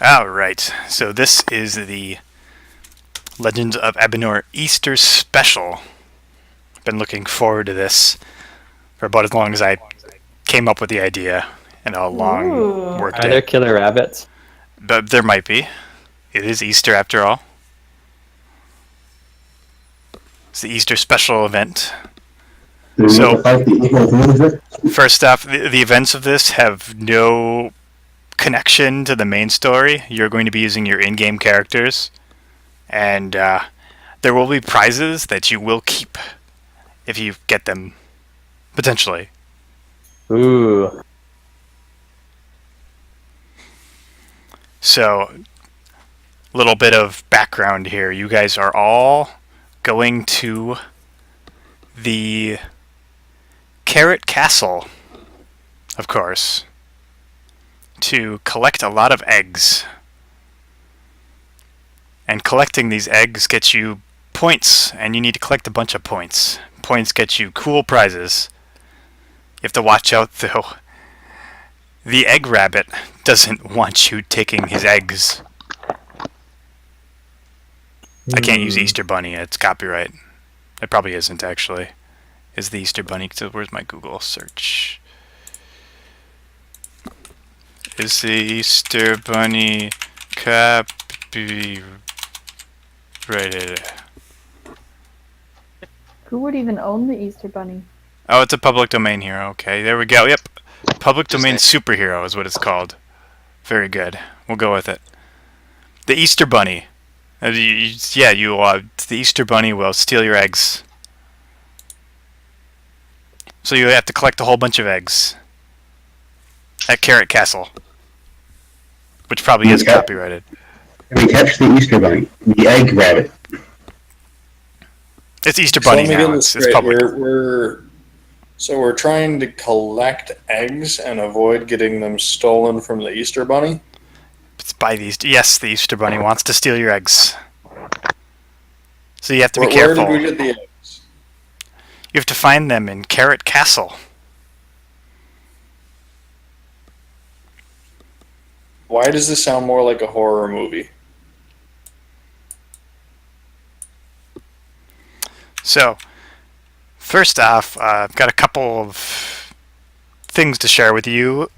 Alright, so this is the Legends of Ebanor Easter Special. I've been looking forward to this for about as long as I came up with the idea and a long work Are there day. killer rabbits? But there might be. It is Easter after all. It's the Easter Special event. So, first off, the events of this have no connection to the main story. You're going to be using your in-game characters, and there will be prizes that you will keep if you get them, potentially. Ooh. So, a little bit of background here. You guys are all going to the Carrot Castle, of course, to collect a lot of eggs. And collecting these eggs gets you points, and you need to collect a bunch of points. Points get you cool prizes. You have to watch out, though. The egg rabbit doesn't want you taking his eggs. I can't use Easter Bunny. It's copyright. It probably isn't, actually. Is the Easter Bunny... So where's my Google search? Is the Easter Bunny copyrighted? Who would even own the Easter Bunny? Oh, it's a public domain hero. Okay, there we go. Yep. Public domain superhero is what it's called. Very good. We'll go with it. The Easter Bunny. The Easter Bunny will steal your eggs. So you have to collect a whole bunch of eggs at Carrot Castle, which probably is copyrighted. We catch the Easter Bunny, the egg rabbit. It's Easter Bunny now. It's public. We're trying to collect eggs and avoid getting them stolen from the Easter Bunny? It's by the Easter. Yes, the Easter Bunny wants to steal your eggs. So you have to be careful. Where did we get the eggs? You have to find them in Carrot Castle. Why does this sound more like a horror movie? So, first off, I've got a couple of things to share with you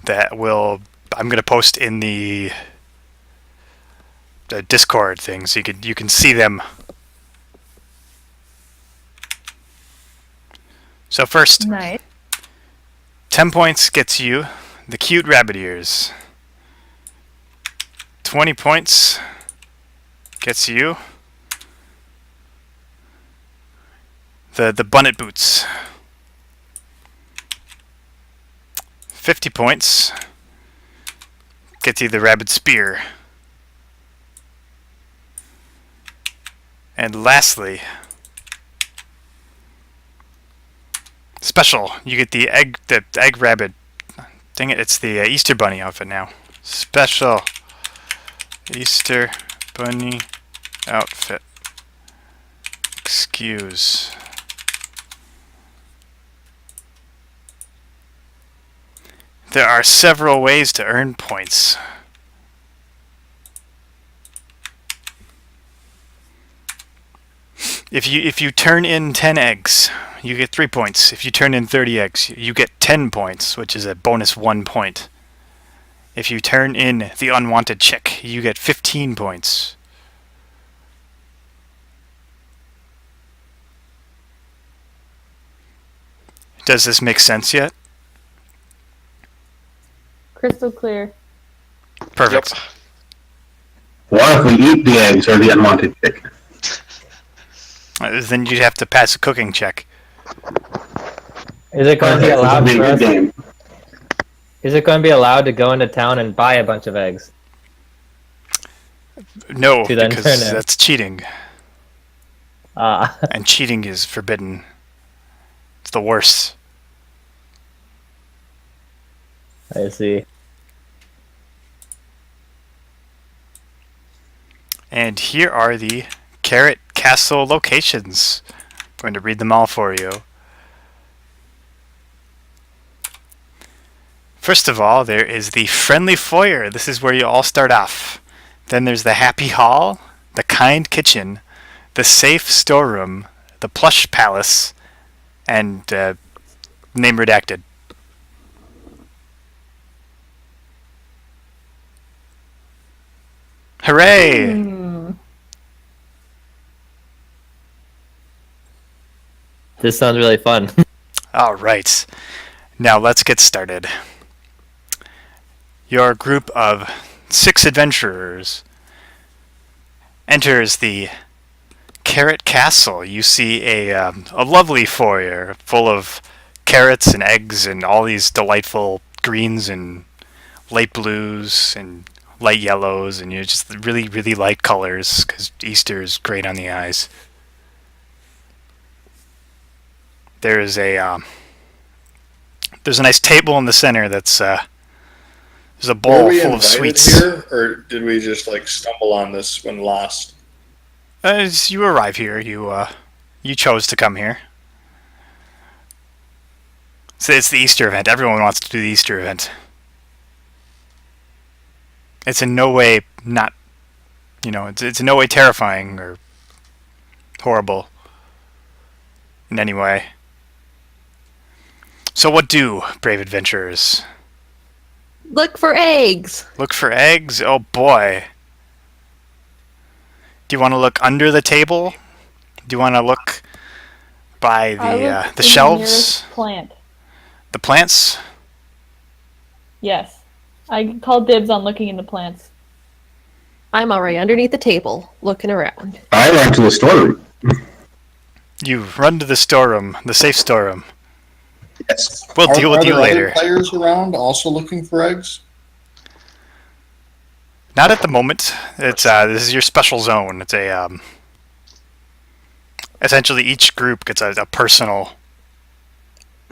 that I'm going to post in the Discord thing, so you can see them. So first, Nice. 10 points gets you the cute rabbit ears. 20 points gets you the bunnet boots. 50 points gets you the rabbit spear. And lastly, special, you get the egg rabbit. Dang it, it's the Easter Bunny outfit now. Special Easter Bunny outfit. Excuse. There are several ways to earn points. If you turn in 10 eggs, you get 3 points. If you turn in 30 eggs, you get 10 points, which is a bonus 1 point. If you turn in the unwanted chick, you get 15 points. Does this make sense yet? Crystal clear. Perfect. Yep. What if we eat the eggs or the unwanted chicken? Then you'd have to pass a cooking check. Is it going to be allowed for us? Game. Is it going to be allowed to go into town and buy a bunch of eggs? No, To then because turn in. that's cheating. Ah. And cheating is forbidden. It's the worst. I see. And here are the Carrot Castle locations. I'm going to read them all for you. First of all, there is the friendly foyer. This is where you all start off. Then there's the happy hall, the kind kitchen, the safe storeroom, the plush palace, and name redacted. Hooray! This sounds really fun. All right. Now let's get started. Your group of 6 adventurers enters the Carrot Castle. You see a lovely foyer full of carrots and eggs and all these delightful greens and light blues and light yellows and just really, really light colors because Easter is great on the eyes. There's a nice table in the center that's there's a Were bowl we full of invited sweets. here, or did we just like stumble on this when lost? As you arrive here, you chose to come here. So it's the Easter event. Everyone wants to do the Easter event. It's in no way not, it's in no way terrifying or horrible in any way. So what do brave adventurers? Look for eggs. Look for eggs? Oh boy. Do you want to look under the table? Do you want to look by the shelves? nearest plant. The plants? Yes. I call dibs on looking in the plants. I'm already underneath the table, looking around. I went to the storeroom. You run to the storeroom, the safe storeroom. Yes. We'll deal with Are you there later. other players around also looking for eggs? Not at the moment. It's this is your special zone. It's a essentially each group gets a personal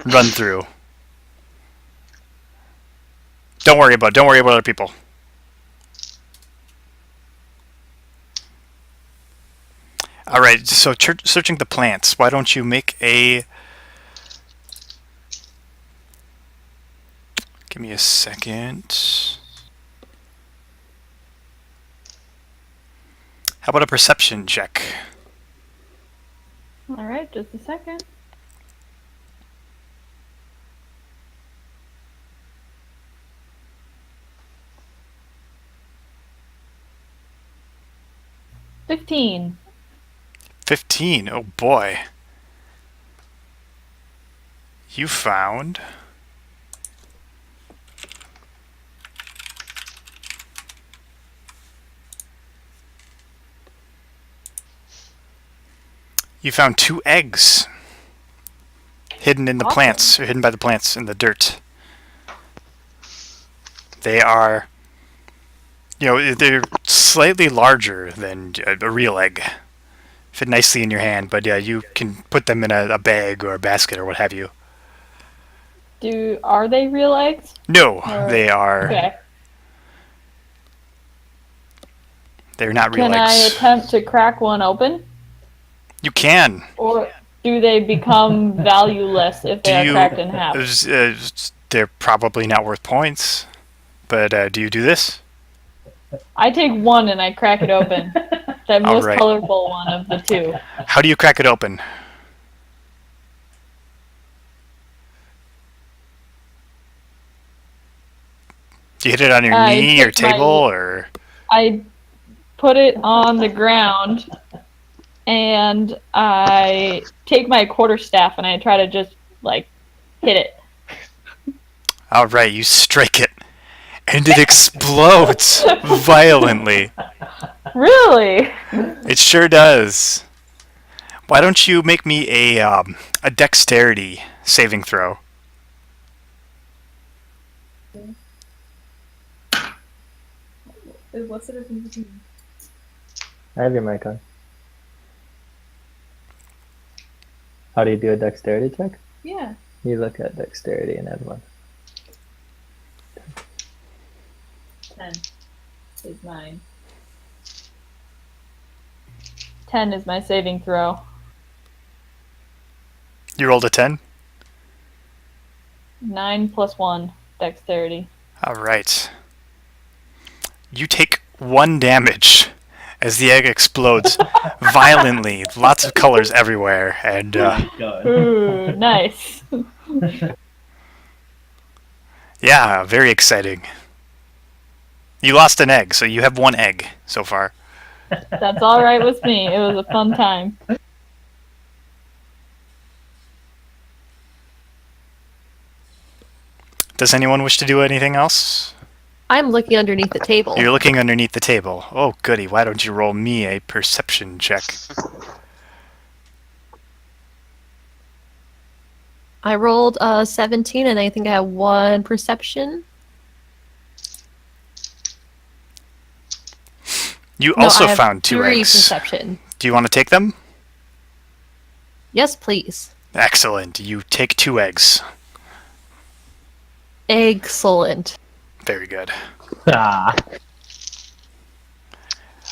run through. Don't worry about other people. All right. So searching the plants. Why don't you make a? Give me a second. How about a perception check? All right, just a second. $15. 15. Oh boy. You found You found 2 eggs hidden in the Awesome. plants, or hidden by the plants in the dirt. They are, they're slightly larger than a real egg. Fit nicely in your hand, but yeah, you can put them in a bag or a basket or what have you. Are they real eggs? No, Or- they are. Okay. They're not real Can I eggs. attempt to crack one open? You can. Or do they become valueless if they are cracked in half? They're probably not worth points. But do you do this? I take one and I crack it open. The most Alright. colorful one of the 2. How do you crack it open? Do you hit it on your I knee or take my- table or? I put it on the ground and I take my quarterstaff and I try to just hit it. All right, you strike it, and it explodes violently. Really? It sure does. Why don't you make me a dexterity saving throw? What's the difference between? I have your mic on. How do you do a dexterity check? Yeah. You look at dexterity and add 1. 10 is mine. 10 is my saving throw. You rolled a 10? 9 plus 1. Dexterity. All right. You take 1 damage as the egg explodes violently. Lots of colors everywhere, and Ooh, nice. yeah, very exciting. You lost an egg, so you have 1 egg so far. That's all right with me. It was a fun time. Does anyone wish to do anything else? I'm looking underneath the table. You're looking underneath the table. Oh, goody. Why don't you roll me a perception check? I rolled a 17, and I think I have 1 perception. You No, also I have found 2 3 eggs. perception. Do you want to take them? Yes, please. Excellent. You take 2 eggs. Excellent. Very good. Ah.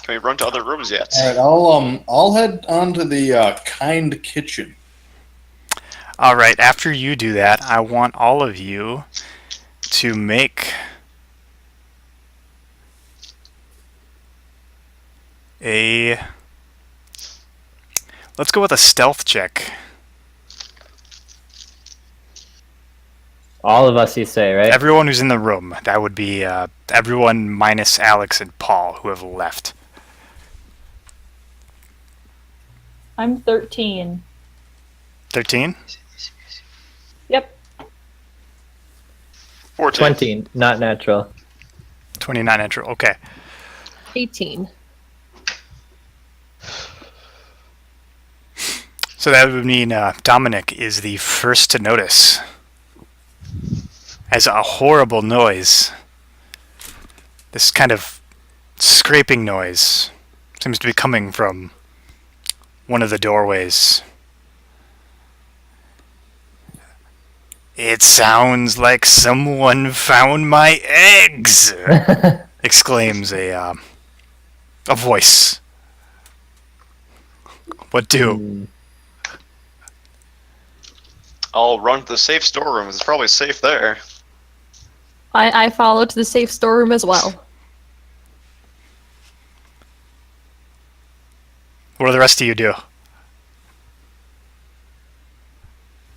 Can we run to other rooms yet? All right, I'll head on to the kind kitchen. All right. After you do that, I want all of you to make a... Let's go with a stealth check. All of us, you say, right? Everyone who's in the room. That would be everyone minus Alex and Paul, who have left. I'm 13. 13? Yep. 14. 20, not natural. 29 natural. Okay. 18. So that would mean Dominic is the first to notice. As a horrible noise, this kind of scraping noise seems to be coming from one of the doorways. It sounds like someone found my eggs! Exclaims a voice. What do? I'll run to the safe storeroom. It's probably safe there. I follow to the safe storeroom as well. What do the rest of you do?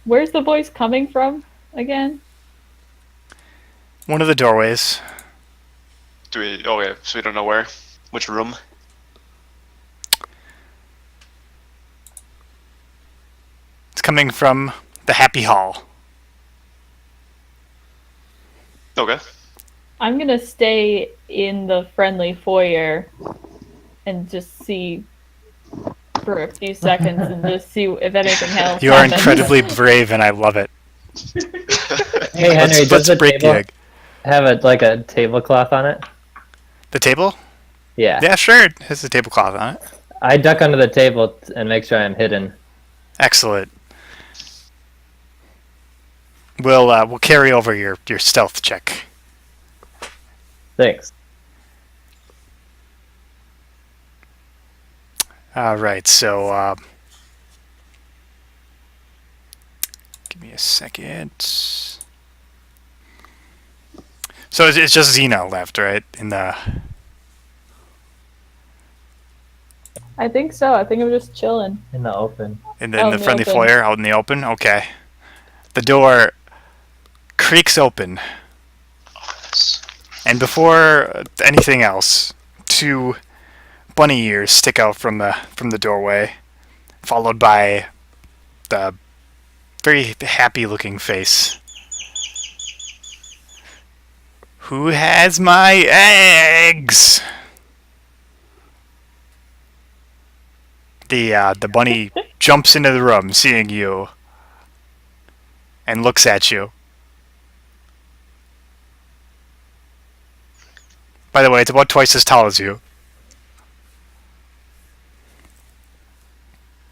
Where's the voice coming from again? One of the doorways. Do we? Okay, so we don't know where. Which room? It's coming from the Happy Hall. Okay. I'm gonna stay in the friendly foyer and just see for a few seconds and just see if anything else You are happens. incredibly brave, and I love it. Hey, Henry, Let's does the break the table egg. have a tablecloth on it? The table? Yeah. Yeah, sure. It has a tablecloth on it. I duck under the table and make sure I'm hidden. Excellent. We'll carry over your stealth check. Thanks. All right, so give me a second. So it's just Xena left, right? I think so. I think I'm just chilling. In the open. In the Out in the friendly open. foyer, out in the open. Okay. The door creaks open, and before anything else, 2 bunny ears stick out from the doorway, followed by the very happy-looking face. Who has my eggs? The bunny jumps into the room, seeing you, and looks at you. By the way, it's about twice as tall as you.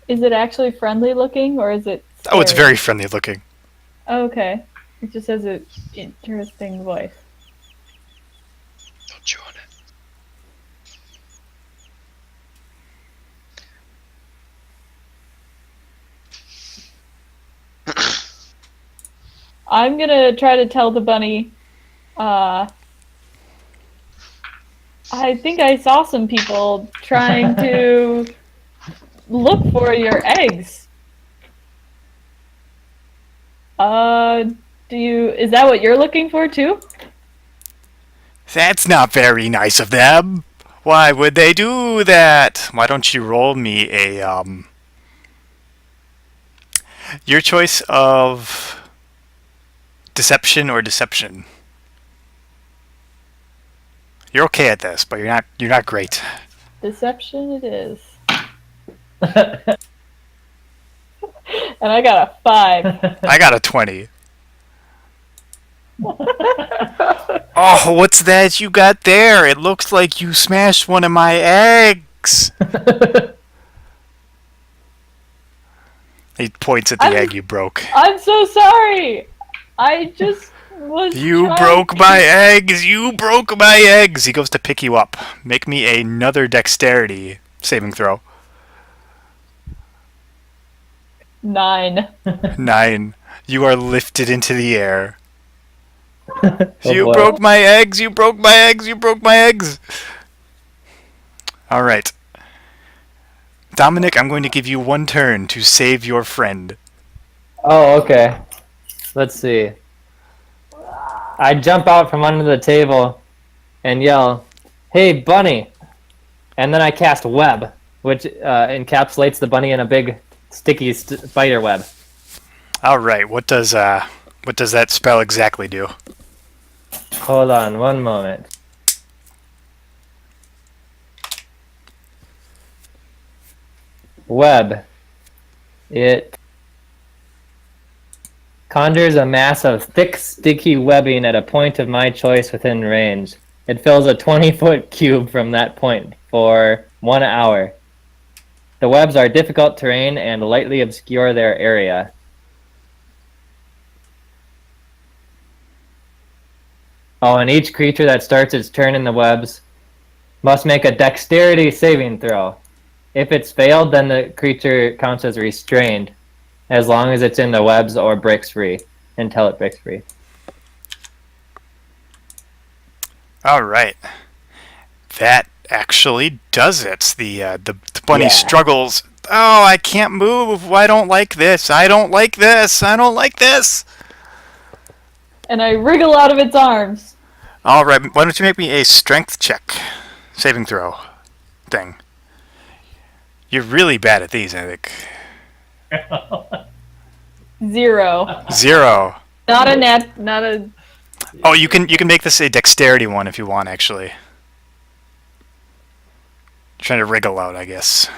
Is it actually friendly looking or is it Oh, it's scary? very friendly looking. Okay. It just has an interesting voice. Don't chew on it. I'm gonna try to tell the bunny I think I saw some people trying to look for your eggs. Is that what you're looking for too? That's not very nice of them. Why would they do that? Why don't you roll me your choice of deception or deception? You're okay at this, but you're not great. Deception it is. And I got a 5. I got a 20. Oh, what's that you got there? It looks like you smashed one of my eggs. He points at the egg you broke. I'm so sorry. I just was. You trying broke to- my eggs. You broke my eggs. He goes to pick you up. Make me another dexterity saving throw. 9. 9. You are lifted into the air. You boy. broke my eggs. You broke my eggs. You broke my eggs. All right. Dominic, I'm going to give you one turn to save your friend. Oh, okay. Let's see. I jump out from under the table and yell, "Hey, bunny!" And then I cast web, which encapsulates the bunny in a big, sticky spider web. All right. What does that spell exactly do? Hold on one moment. Web. It conjures a mass of thick, sticky webbing at a point of my choice within range. It fills a 20-foot cube from that point for 1 hour. The webs are difficult terrain and lightly obscure their area. Oh, and each creature that starts its turn in the webs must make a dexterity saving throw. If it's failed, then the creature counts as restrained, as long as it's in the webs or breaks free, until it breaks free. All right. That actually does it. The bunny Yeah. struggles. Oh, I can't move. I don't like this. I don't like this. I don't like this. And I wriggle out of its arms. All right. Why don't you make me a strength check, saving throw, thing. You're really bad at these, I think. 0. 0. Not a. Oh, you can make this a dexterity one if you want, actually. Trying to wriggle out, I guess.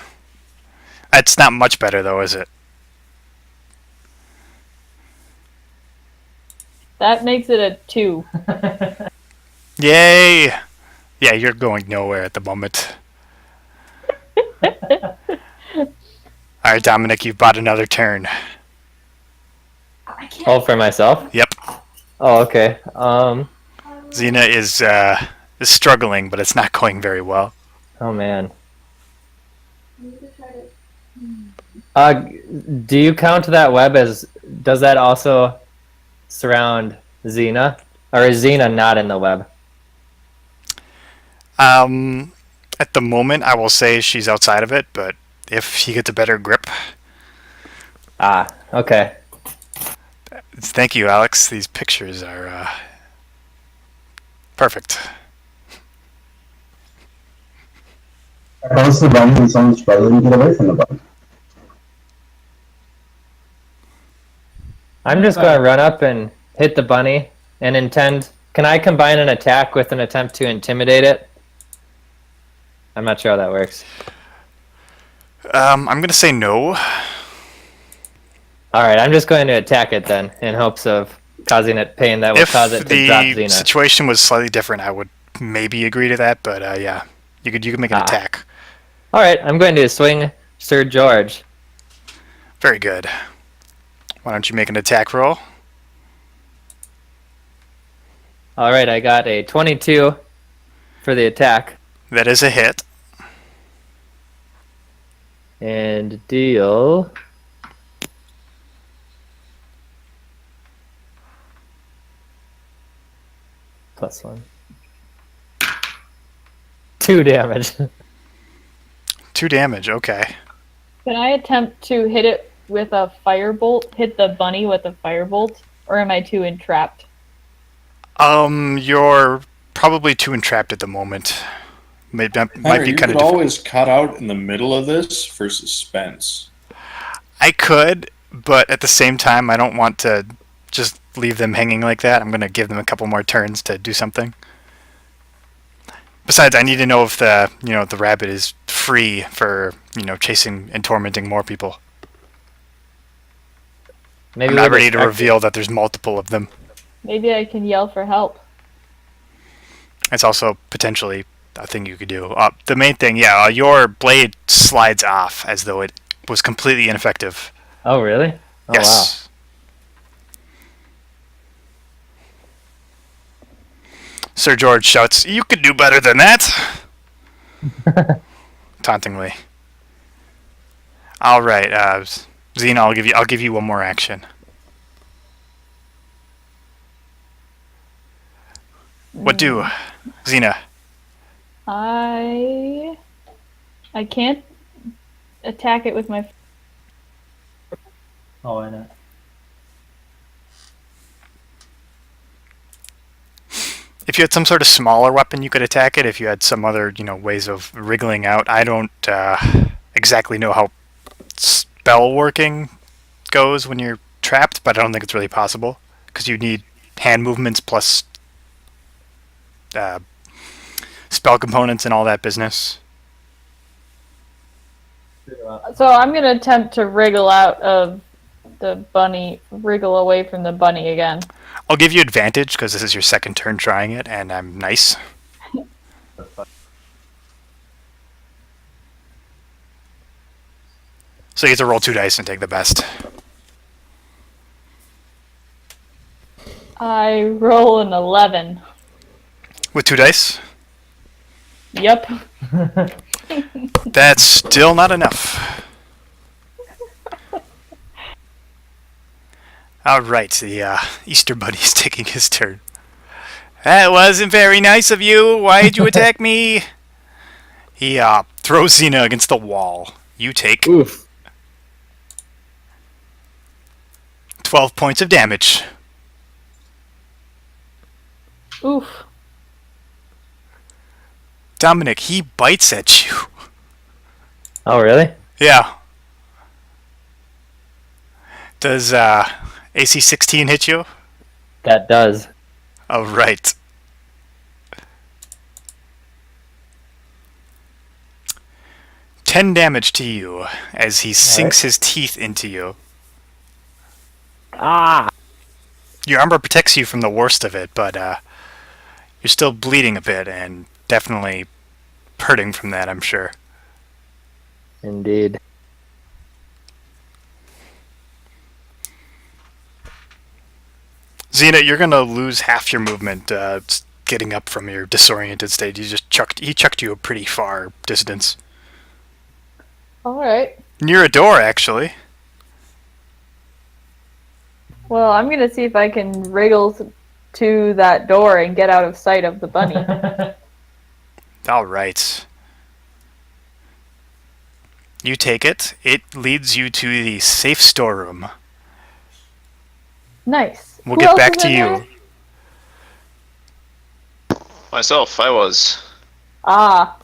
That's not much better, though, is it? That makes it a 2. Yay! Yeah, you're going nowhere at the moment. Alright, Dominic, you've bought another turn. Oh, for myself? Yep. Oh, okay. Xena is struggling, but it's not going very well. Oh man. Do you count that web as? Does that also surround Xena, or is Xena not in the web? At the moment, I will say she's outside of it, but if she gets a better grip... Ah, okay. Thank you, Alex. These pictures are perfect. How's the bunny and someone's struggling to get away from the bunny? I'm just going to run up and hit the bunny and intend. Can I combine an attack with an attempt to intimidate it? I'm not sure how that works. I'm going to say no. All right, I'm just going to attack it then, in hopes of causing it pain that will If cause it to drop the Xena. situation was slightly different, I would maybe agree to that, but yeah. You could make an attack. All right, I'm going to swing Sir George. Very good. Why don't you make an attack roll? All right, I got a 22 for the attack. That is a hit. And deal... +1. 2 damage. 2 damage. Okay. Can I attempt to hit it with a firebolt? Hit the bunny with a firebolt? Or am I too entrapped? You're probably too entrapped at the moment. Might be Hunter, kind you of could difficult. always cut out in the middle of this for suspense. I could, but at the same time, I don't want to just leave them hanging like that. I'm going to give them a couple more turns to do something. Besides, I need to know if the rabbit is free for, chasing and tormenting more people. Maybe I'm not we're ready to distracted. reveal that there's multiple of them. Maybe I can yell for help. It's also potentially a thing you could do. The main thing, your blade slides off as though it was completely ineffective. Oh, really? Oh, Yes. Sir George shouts, "You could do better than that!" wow. Tauntingly. All right, Xena, I'll give you one more action. What do, Xena? I can't attack it with my. Oh, I know. If you had some sort of smaller weapon, you could attack it. If you had some other, ways of wriggling out, I don't exactly know how spell working goes when you're trapped, but I don't think it's really possible because you need hand movements plus spell components and all that business. So I'm gonna attempt to wriggle out of the bunny, wriggle away from the bunny again. I'll give you advantage because this is your second turn trying it, and I'm nice. So you get to roll 2 dice and take the best. I roll an 11. With 2 dice? Yep. That's still not enough. Alright, the Easter Bunny's taking his turn. That wasn't very nice of you. Why'd you attack me? He throws Xena against the wall. You take Oof. 12 points of damage. Oof. Dominic, he bites at you. Oh, really? Yeah. Does AC 16 hit you? That does. Oh, right. Ten damage to you as he sinks his teeth into you. Ah! Your armor protects you from the worst of it, but you're still bleeding a bit and definitely hurting from that, I'm sure. Indeed. Xena, you're gonna lose half your movement getting up from your disoriented state. He chucked you a pretty far distance. Alright. Near a door, actually. Well, I'm gonna see if I can wriggle to that door and get out of sight of the bunny. All right. You take it. It leads you to the safe storeroom. Nice. We'll Who get else back is to in you. there? Myself, I was. Ah.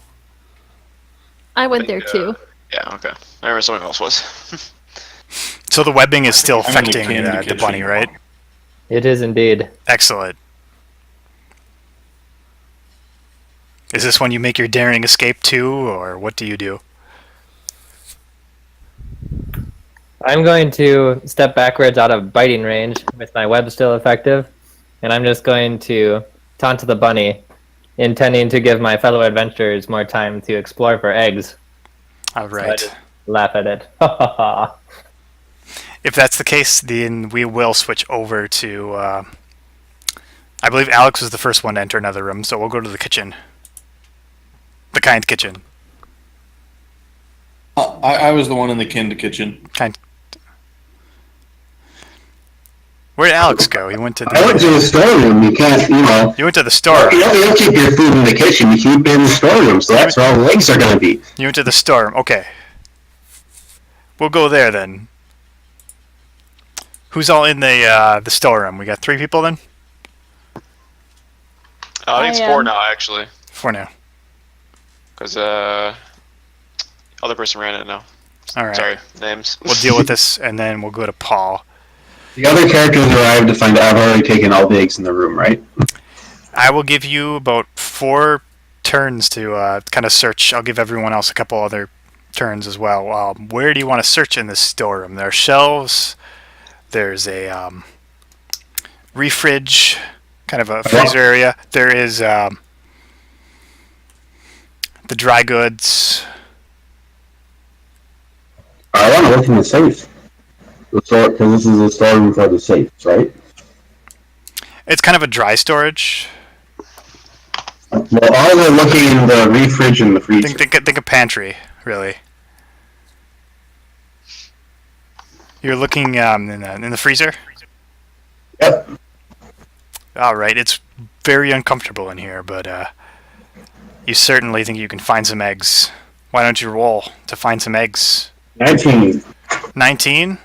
I went think, there too. Yeah, okay. I remember someone else was. So the webbing is still I'm in the affecting candy the kitchen. bunny, right? It is indeed. Excellent. Is this when you make your daring escape too, or what do you do? I'm going to step backwards out of biting range with my web still effective, and I'm just going to taunt the bunny, intending to give my fellow adventurers more time to explore for eggs. All So I right. just laugh at it. Ha ha ha. If that's the case, then we will switch over to. I believe Alex was the first one to enter another room, so we'll go to the kitchen. The kind kitchen. I was the one in the kitchen. Kind. Where did Alex go? He went to I went to the. the storeroom. You can't, You went to the store. you don't keep your food in the kitchen. You keep it in the storeroom. So that's where all the eggs are going to be. You went to the store. Okay. We'll go there then. Who's all in the storeroom? We got 3 people then? I think it's I 4 am. now, actually. 4 now. Because other person ran it now. All right. Sorry, names. We'll deal with this, and then we'll go to Paul. The other characters arrived to find out I've already taken all the eggs in the room, right? I will give you about 4 turns to kind of search. I'll give everyone else a couple other turns as well. Where do you want to search in this storeroom? There are shelves. There's a refridge, kind of a freezer area. There is the dry goods. I want to look in the safe. Because this is a storeroom for the safes, right? It's kind of a dry storage. Well, all we're looking in the refridge and the freezer. Think a pantry, really. You're looking in the freezer? Yep. All right, it's very uncomfortable in here, but you certainly think you can find some eggs. Why don't you roll to find some eggs? 19. 19?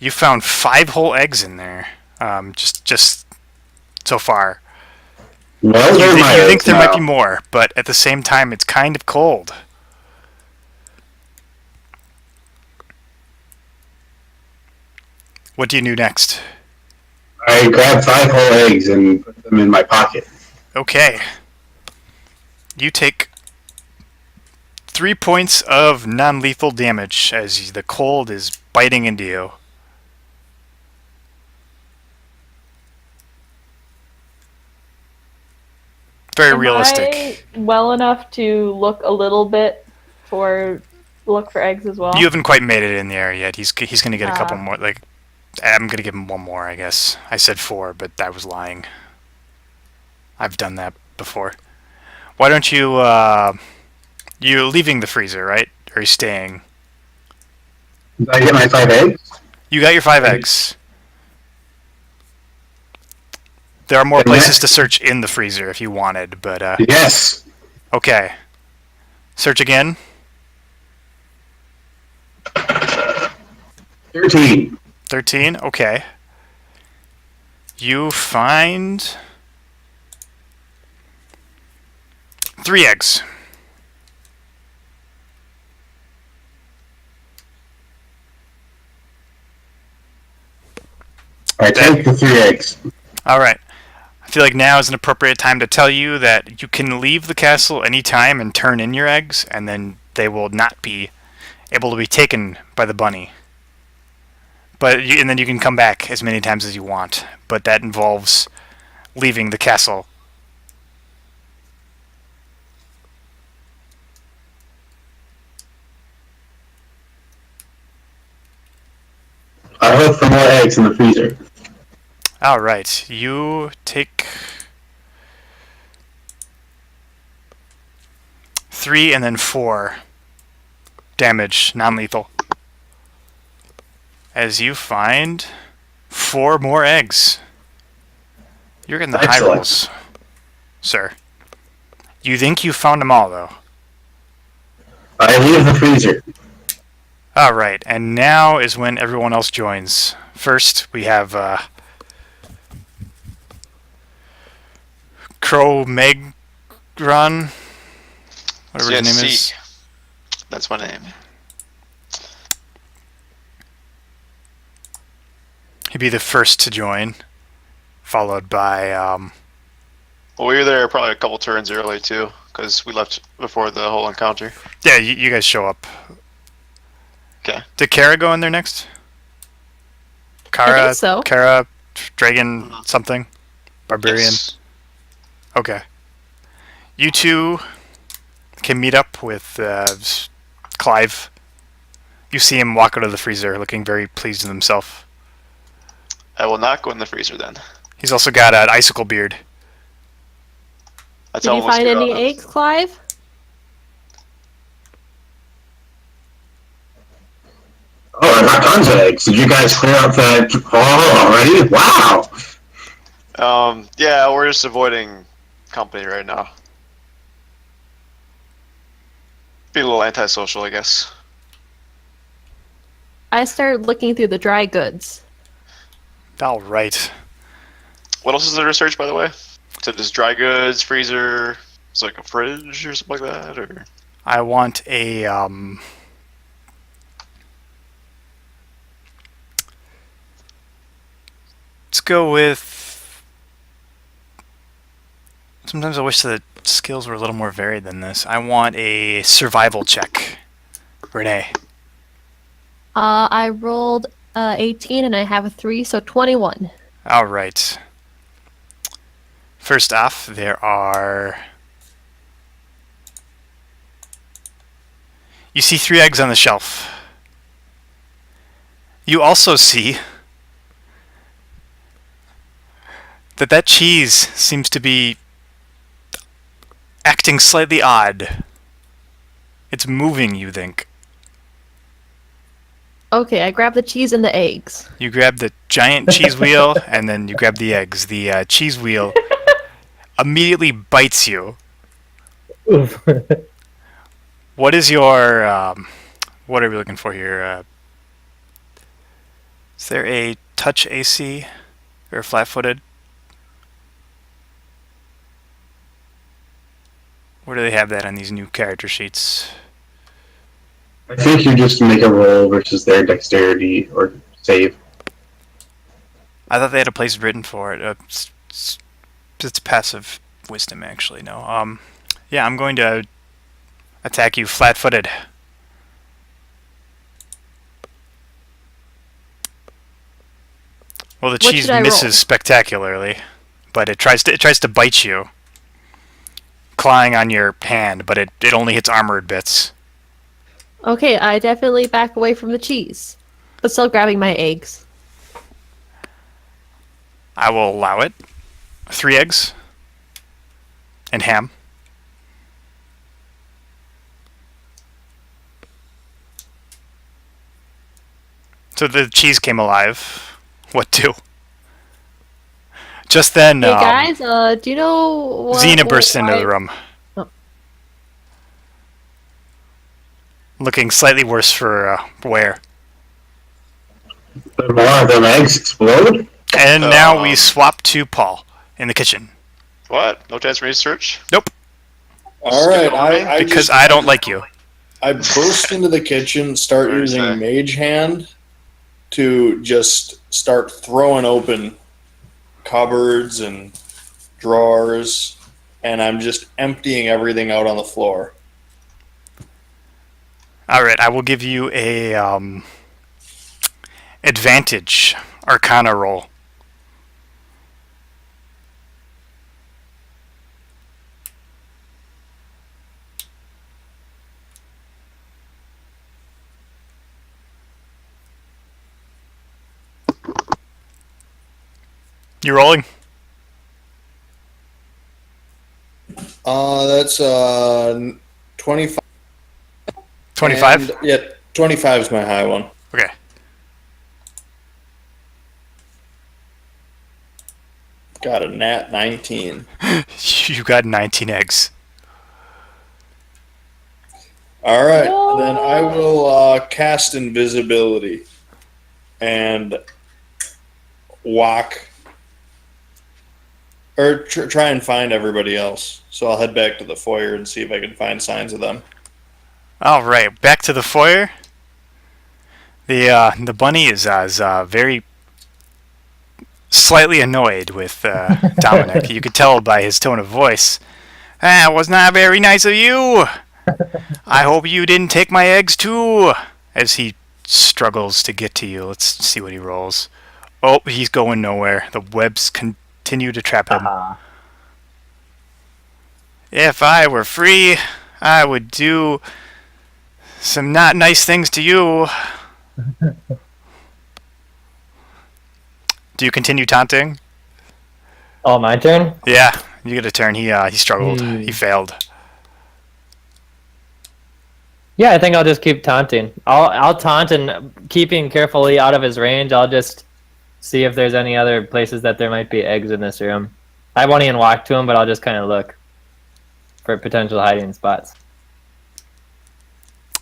You found 5 whole eggs in there, just so far. Well, You think there might be more, but at the same time, it's kind of cold. What do you do next? I grabbed 5 whole eggs and put them in my pocket. Okay. You take 3 points of non-lethal damage as the cold is biting into you. Very realistic. Am I well enough to look a little bit look for eggs as well? You haven't quite made it in there yet. He's going to get a couple Ah. more. Like, I'm going to give him 1 more, I guess. I said 4, but I was lying. I've done that before. Why don't you? You're leaving the freezer, right? Or are you staying? Did I get my 5 eggs? You got your 5 eggs. There are more And places to search in the freezer if you wanted, but Yes. okay. Search again. 13. 13. Okay. You find 3 eggs. I take the 3 eggs. All right. I feel like now is an appropriate time to tell you that you can leave the castle anytime and turn in your eggs, and then they will not be able to be taken by the bunny. And then you can come back as many times as you want, but that involves leaving the castle. I hope for more eggs in the freezer. All right. You take 3 and then 4 damage, non-lethal, as you find 4 more eggs. You're getting the high Excellent. rolls, sir. You think you found them all, though. I leave the freezer. All right, and now is when everyone else joins. First, we have Crow Megron, whatever his name is. That's my name. He'd be the first to join, followed by Well, we were there probably a couple turns early too, because we left before the whole encounter. yeah, you guys show up. Okay. Did Kara go in there next? I Kara, think so. Kara, Dragon, something, Barbarian. Yes. Okay. You two can meet up with Clive. You see him walk out of the freezer, looking very pleased with himself. I will not go in the freezer then. He's also got an icicle beard. That's Did you almost find any good. eggs, Clive? Oh, I got bunch of eggs. Did you guys clear up that hall already? Wow. Yeah, we're just avoiding company right now. Being a little antisocial, I guess. I started looking through the dry goods. All right. What else is there to search, by the way? So just dry goods, freezer, it's like a fridge or something like that, or I want a let's go with. Sometimes I wish the skills were a little more varied than this. I want a survival check. Renee. I rolled 18 and I have a 3, so 21. All right. First off, there are. You see 3 eggs on the shelf. You also see that cheese seems to be acting slightly odd. It's moving, you think. Okay, I grabbed the cheese and the eggs. You grab the giant cheese wheel, and then you grab the eggs. The cheese wheel immediately bites you. Oof. What is your... what are we looking for here? Is there a touch AC? Or flat-footed? Where do they have that on these new character sheets? I think you just make a roll versus their dexterity or save. I thought they had a place written for it. It's passive wisdom, actually. No. Yeah, I'm going to attack you flat-footed. Well, the cheese misses spectacularly, but it tries to bite you, clawing on your hand, but it only hits armored bits. Okay, I definitely back away from the cheese, but still grabbing my eggs. I will allow it. 3 eggs. And ham. So the cheese came alive. What do? Just then, Hey guys, do you know what... Xena bursts into the room. Oh. Looking slightly worse for wear. Did more of them eggs explode? And now we swap to Paul in the kitchen. what? No chance for me to search? Nope. All right, Because I don't like you. I burst into the kitchen, start What using is that? Mage Hand to just start throwing open cupboards and drawers, and I'm just emptying everything out on the floor. All right, I will give you a advantage Arcana roll. You rolling? That's 25. 25? Yeah, 25 is my high one. Okay. Got a nat 19. You got 19 eggs. All right, then I will cast invisibility and walk or try and find everybody else. So I'll head back to the foyer and see if I can find signs of them. All right, back to the foyer. The bunny is very slightly annoyed with Dominic. You could tell by his tone of voice. That was not very nice of you. I hope you didn't take my eggs too. As he struggles to get to you. Let's see what he rolls. Oh, he's going nowhere. The webs continue to trap him. If I were free, I would do some not nice things to you. Do you continue taunting? Oh, my turn? Yeah, you get a turn. He struggled. He failed. Yeah, I think I'll just keep taunting. I'll taunt and keeping carefully out of his range. I'll just see if there's any other places that there might be eggs in this room. I won't even walk to him, but I'll just kind of look for potential hiding spots.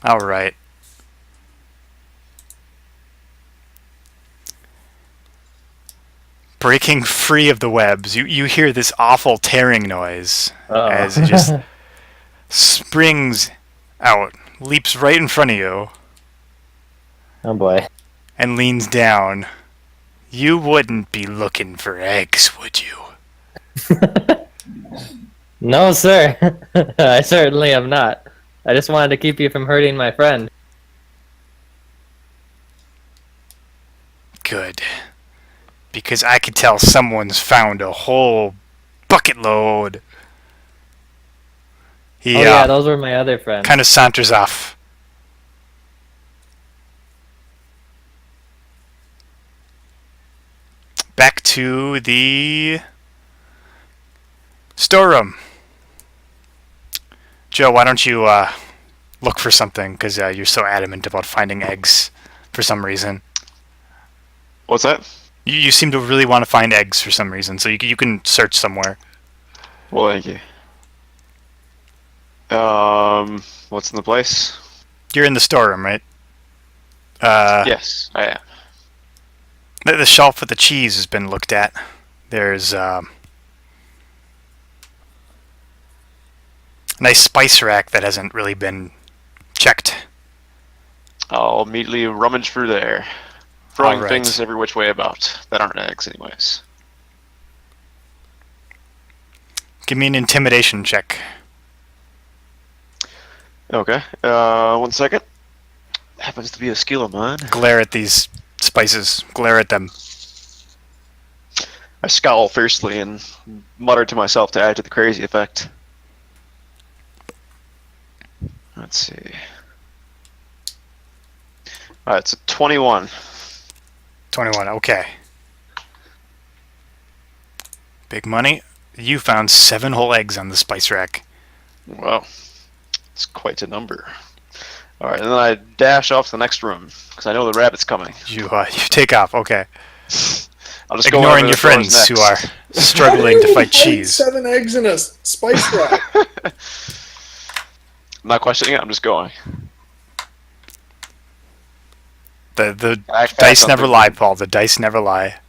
All right. Breaking free of the webs, you hear this awful tearing noise as it just springs out, leaps right in front of you, Oh boy. and leans down. You wouldn't be looking for eggs, would you? No, sir. I certainly am not. I just wanted to keep you from hurting my friend. Good. Because I can tell someone's found a whole bucket load. He Oh yeah, those were my other friends. kind of saunters off. Back to the storeroom. Joe, why don't you look for something? Because you're so adamant about finding eggs for some reason. What's that? You seem to really want to find eggs for some reason, so you can search somewhere. Well, thank you. What's in the place? You're in the storeroom, right? Yes, I am. The shelf with the cheese has been looked at. There's a nice spice rack that hasn't really been checked. I'll immediately rummage through there, throwing All right. things every which way about that aren't eggs, anyways. Give me an intimidation check. Okay. 1 second. Happens to be a skill of mine. Glare at these spices. Glare at them. I scowl fiercely and mutter to myself to add to the crazy effect. Let's see. Alright, it's a 21. 21, okay. Big money. You found 7 whole eggs on the spice rack. Wow. It's quite a number. Alright, and then I dash off to the next room, because I know the rabbit's coming. You take off, okay. I'll just go Ignoring wherever your the door is friends who are next. struggling to fight cheese. 7 eggs in a spice rack. I'm not questioning it, I'm just going. The I fast dice on never things. lie, Paul. The dice never lie.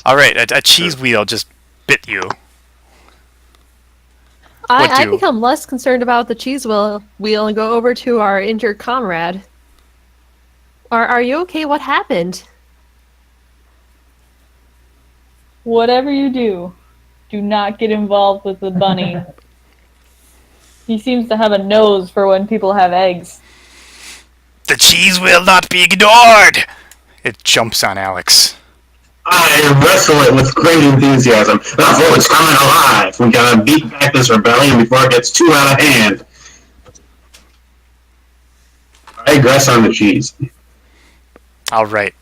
Alright, a cheese wheel just bit you. What I do? become less concerned about the cheese wheel and go over to our injured comrade. Are you okay? What happened? Whatever you do not get involved with the bunny. He seems to have a nose for when people have eggs. The cheese will not be ignored! It jumps on Alex. I wrestle it with great enthusiasm. The fort's coming alive. We gotta beat back this rebellion before it gets too out of hand. I aggress on the cheese. Alright.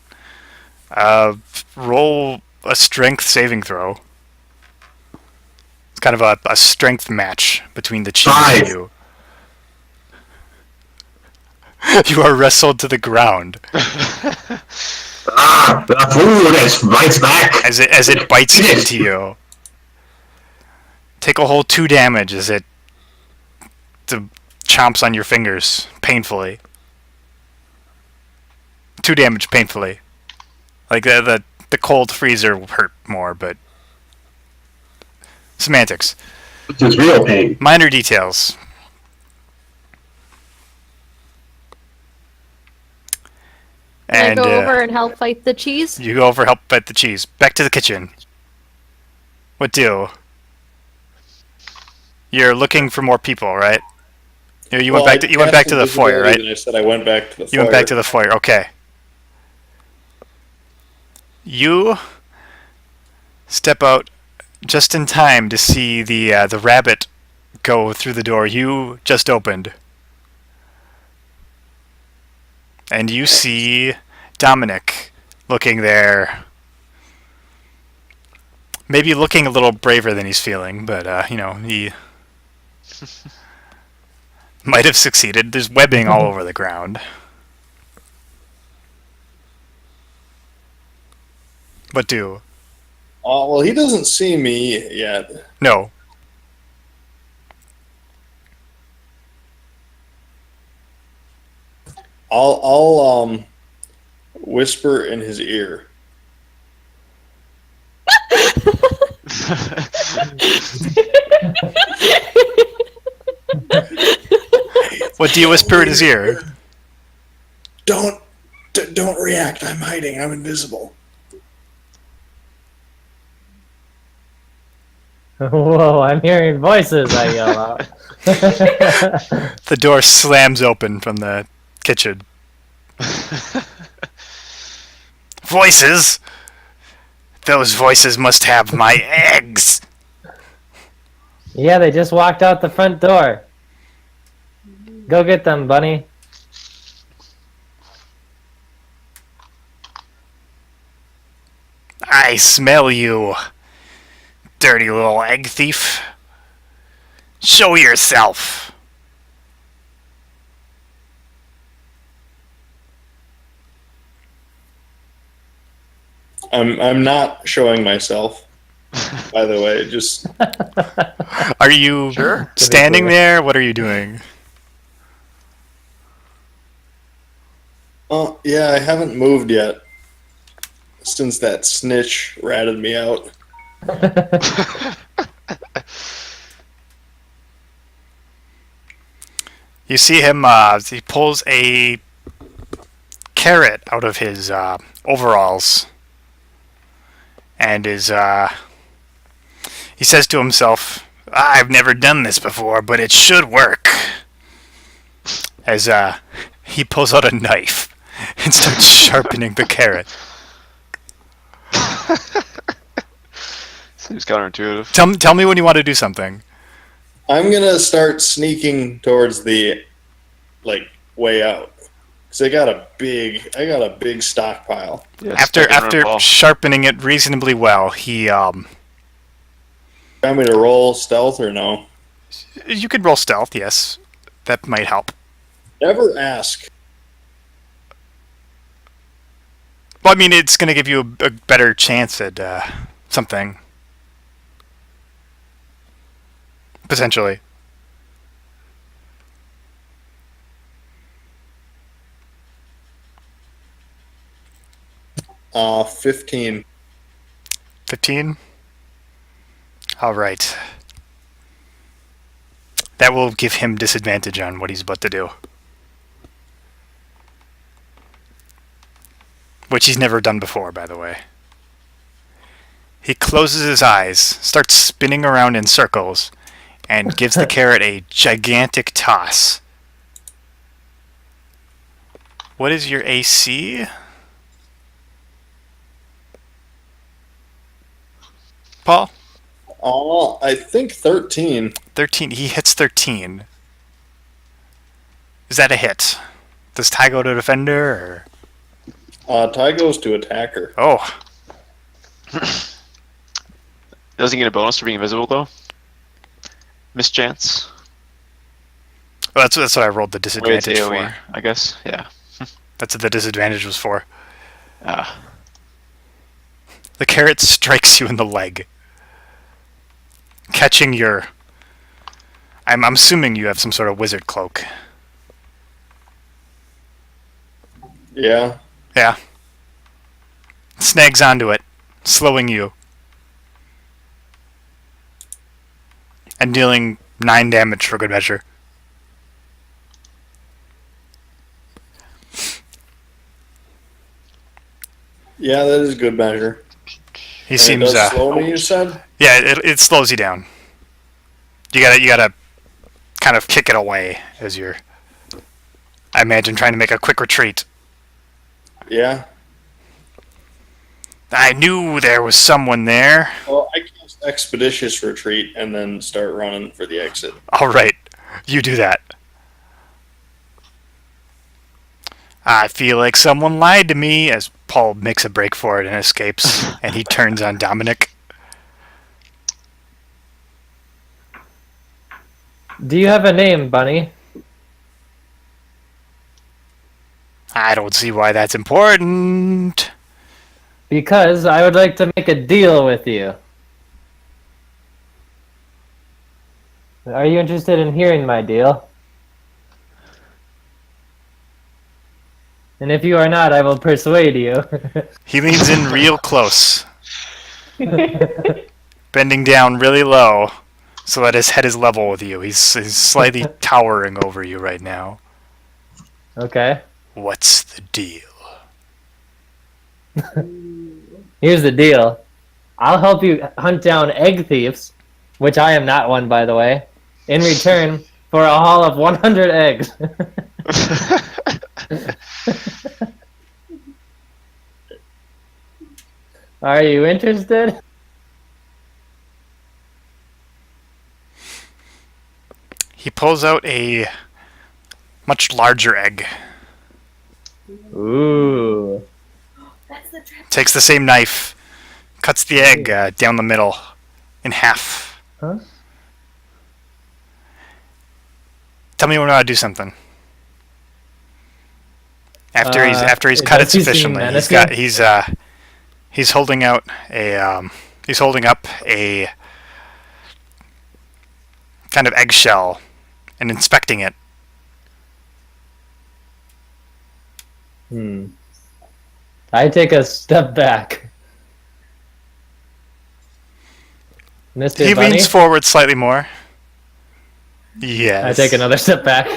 Roll a strength saving throw. It's kind of a strength match between the cheese and 5. you. You are wrestled to the ground The food bites back. as it bites into you. Take a whole 2 damage as it chomps on your fingers painfully. 2 damage painfully. Like the cold freezer hurt more, but semantics. Which is real pain. Minor details. Can And I go over and help fight the cheese? you go over, help fight the cheese. Back to the kitchen. What do? You're looking for more people, right? You went back to the foyer, right? And I said I went back to the foyer. You went back to the foyer. Okay. You step out just in time to see the rabbit go through the door you just opened. And you see Dominic looking there. Maybe looking a little braver than he's feeling, but he Might have succeeded. There's webbing all over the ground. What do? Well, he doesn't see me yet. No. I'll whisper in his ear. What do you whisper in his ear? Don't react. I'm hiding. I'm invisible. Whoa, I'm hearing voices, I yell out. The door slams open from the kitchen. Voices? Those voices must have my eggs! Yeah, they just walked out the front door. Go get them, Bunny. I smell you, dirty little egg thief. Show yourself. I'm not showing myself. By the way, just Are you standing there? What are you doing? yeah, I haven't moved yet since that snitch ratted me out. You see him, he pulls a carrot out of his overalls and he says to himself, I've never done this before, but it should work. As he pulls out a knife and starts sharpening the carrot. Seems counterintuitive. Tell me when you want to do something. I'm gonna start sneaking towards the way out because I got a big stockpile. Yeah, After sharpening it reasonably well, he Want me to roll stealth or no? you could roll stealth, yes. That might help. Never ask. Well, I mean, it's going to give you a better chance at something. Potentially. Uh, 15. 15? Alright. That will give him disadvantage on what he's about to do. Which he's never done before, by the way. He closes his eyes, starts spinning around in circles, and gives the carrot a gigantic toss. What is your AC? Paul? I think 13. 13. He hits 13. Is that a hit? Does Ty go to defender? Or? Ty goes to attacker. Oh. Doesn't he get a bonus for being invisible, though? Mischance? Well, that's what I rolled the disadvantage AOE, for. I guess, yeah. That's what the disadvantage was for. Ah. The carrot strikes you in the leg. Catching your... I'm assuming you have some sort of wizard cloak. Yeah. Yeah. Snags onto it, slowing you. And dealing 9 damage for good measure. Yeah, that is good measure. He And seems it does slow me, you said? yeah, it slows you down. You gotta kind of kick it away as you're, I imagine, trying to make a quick retreat. Yeah. I knew there was someone there. Well, I cast expeditious retreat and then start running for the exit. All right, you do that. I feel like someone lied to me as Paul makes a break for it and escapes, and he turns on Dominic. Do you have a name, Bunny? I don't see why that's important. Because I would like to make a deal with you. Are you interested in hearing my deal? And if you are not, I will persuade you. He leans in real close, bending down really low so that his head is level with you. He's slightly towering over you right now. Okay. What's the deal? Here's the deal. I'll help you hunt down egg thieves, which I am not one, by the way, in return for a haul of 100 eggs. Are you interested? He pulls out a much larger egg. Ooh. Takes the same knife, cuts the egg down the middle, in half. Huh? Tell me when I do something. After he's cut it does he seem sufficiently, menacing? he's holding out a he's holding up a kind of eggshell and inspecting it. I take a step back. Mr. He Bunny, leans forward slightly more. Yes. I take another step back.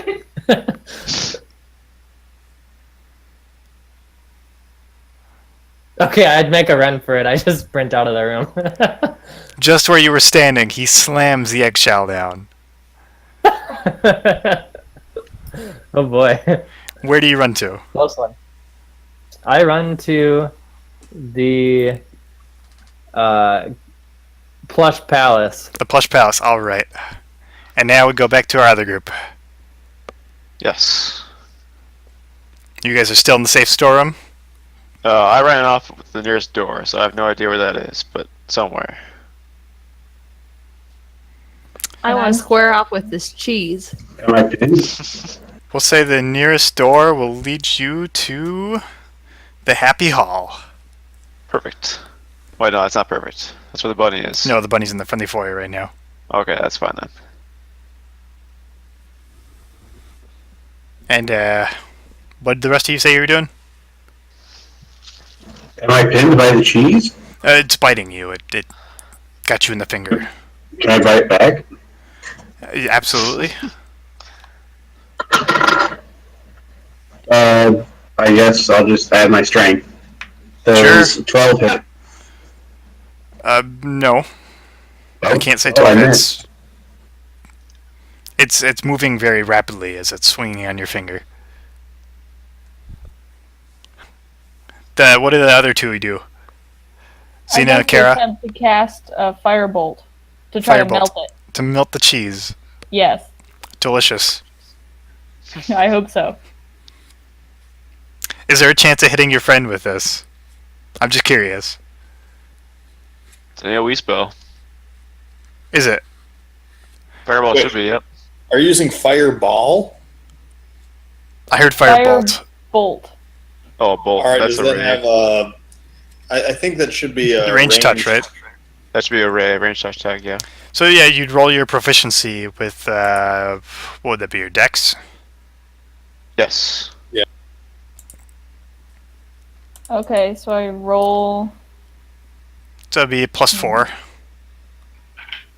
Okay, I'd make a run for it. I just sprint out of the room. Just where you were standing, he slams the eggshell down. Oh boy. Where do you run to? Close one. I run to the plush palace. The plush palace. All right. And now we go back to our other group. Yes. You guys are still in the safe storeroom? I ran off with the nearest door, so I have no idea where that is, but somewhere. I want to square off with this cheese. Am I pinned? We'll say the nearest door will lead you to the Happy Hall. Perfect. Wait, no, that's not perfect. That's where the bunny is. No, the bunny's in the friendly foyer right now. Okay, that's fine then. And what did the rest of you say you were doing? Am I pinned by the cheese? It's biting you. It got you in the finger. Can I bite back? Absolutely. I guess I'll just add my strength. Does 12 hit? No. I can't say Oh, I 12 missed. hits. It's moving very rapidly as it's swinging on your finger. What did the other two do? I'd Xena, like to Kara? attempt to cast a firebolt to try to melt it. To melt the cheese. Yes, Delicious. I hope so. Is there a chance of hitting your friend with this? I'm just curious. It's an AoE spell. Is it? Fireball Wait. should be, yep. Are you using fireball? I heard firebolt. Bolt. Oh, bolt. All right, That's does a that ray. have a? I think that should be a Range touch, right? That should be a ray, range touch tag, yeah. So yeah, you'd roll your proficiency with, what would that be, your dex? Yes. Okay, so I roll. So it'd be +4.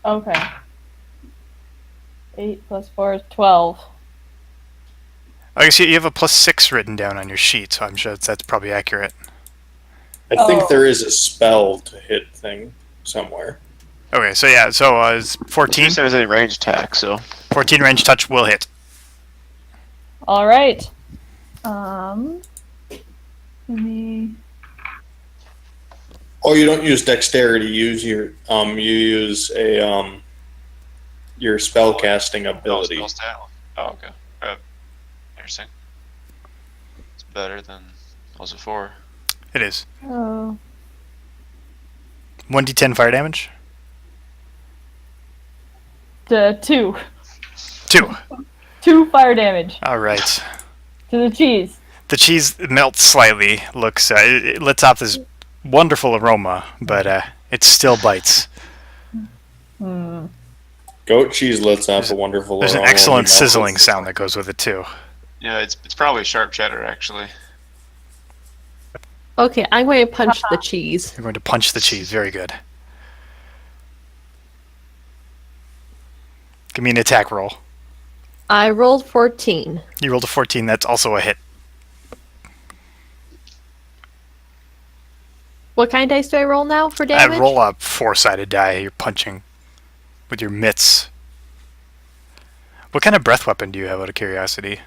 Okay. 8 plus 4 is 12. I guess you have a +6 written down on your sheet, so I'm sure that's probably accurate. I think Oh. there is a spell to hit thing somewhere. Okay, so yeah, so it's 14. If there's any range attack, so. 14 range touch will hit. All right. Let me. Oh, you don't use dexterity. You use your you use a your spell casting ability. Spell stat. Oh, okay. Interesting. It's better than also 4. It is. Oh. 1d10 fire damage. 2. 2. 2 fire damage All right. to the cheese. The cheese melts slightly. Looks it lets off this wonderful aroma, but it still bites. Goat cheese lets off a wonderful There's an aroma when excellent you melt it. sizzling sound that goes with it too. Yeah, it's probably sharp cheddar actually. Okay, I'm going to punch the cheese. You're going to punch the cheese. Very good. Give me an attack roll. I rolled 14. You rolled a 14. That's also a hit. What kind of dice do I roll now for damage? I roll a 4-sided die. You're punching with your mitts. What kind of breath weapon do you have, out of curiosity?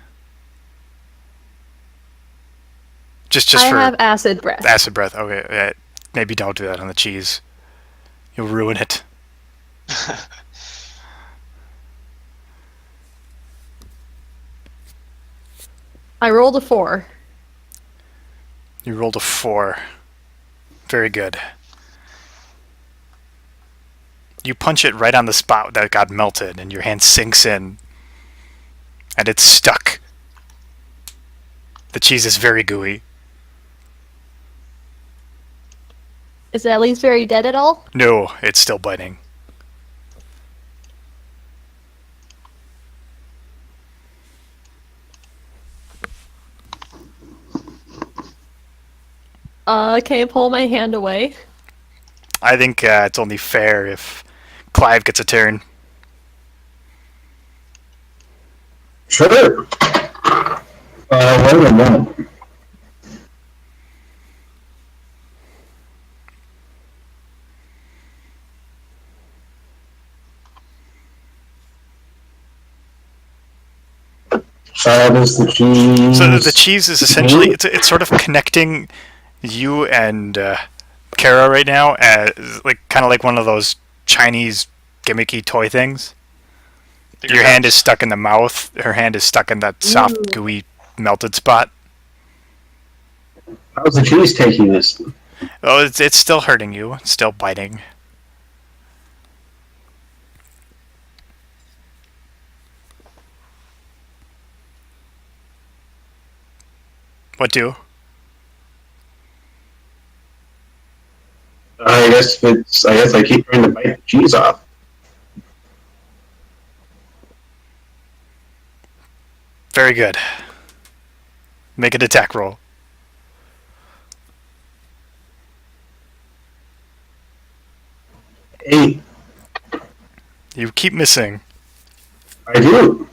Just I for have acid breath. acid breath. Okay, yeah, maybe don't do that on the cheese. You'll ruin it. I rolled a 4. You rolled a 4. Very good. You punch it right on the spot that got melted, and your hand sinks in, and it's stuck. The cheese is very gooey. Is it at least very dead at all? No, it's still biting. Can I pull my hand away? I think it's only fair if Clive gets a turn. Sure. Wait a minute. So does the cheese. So the cheese is essentially it's sort of connecting you and Kara right now as like kind of like one of those Chinese gimmicky toy things. Your hand is stuck in the mouth. Her hand is stuck in that soft, gooey, melted spot. How's the cheese taking this? Oh, it's still hurting you. It's still biting. What do? I guess I keep trying to bite the cheese off. Very good. Make an attack roll. 8. You keep missing. I do.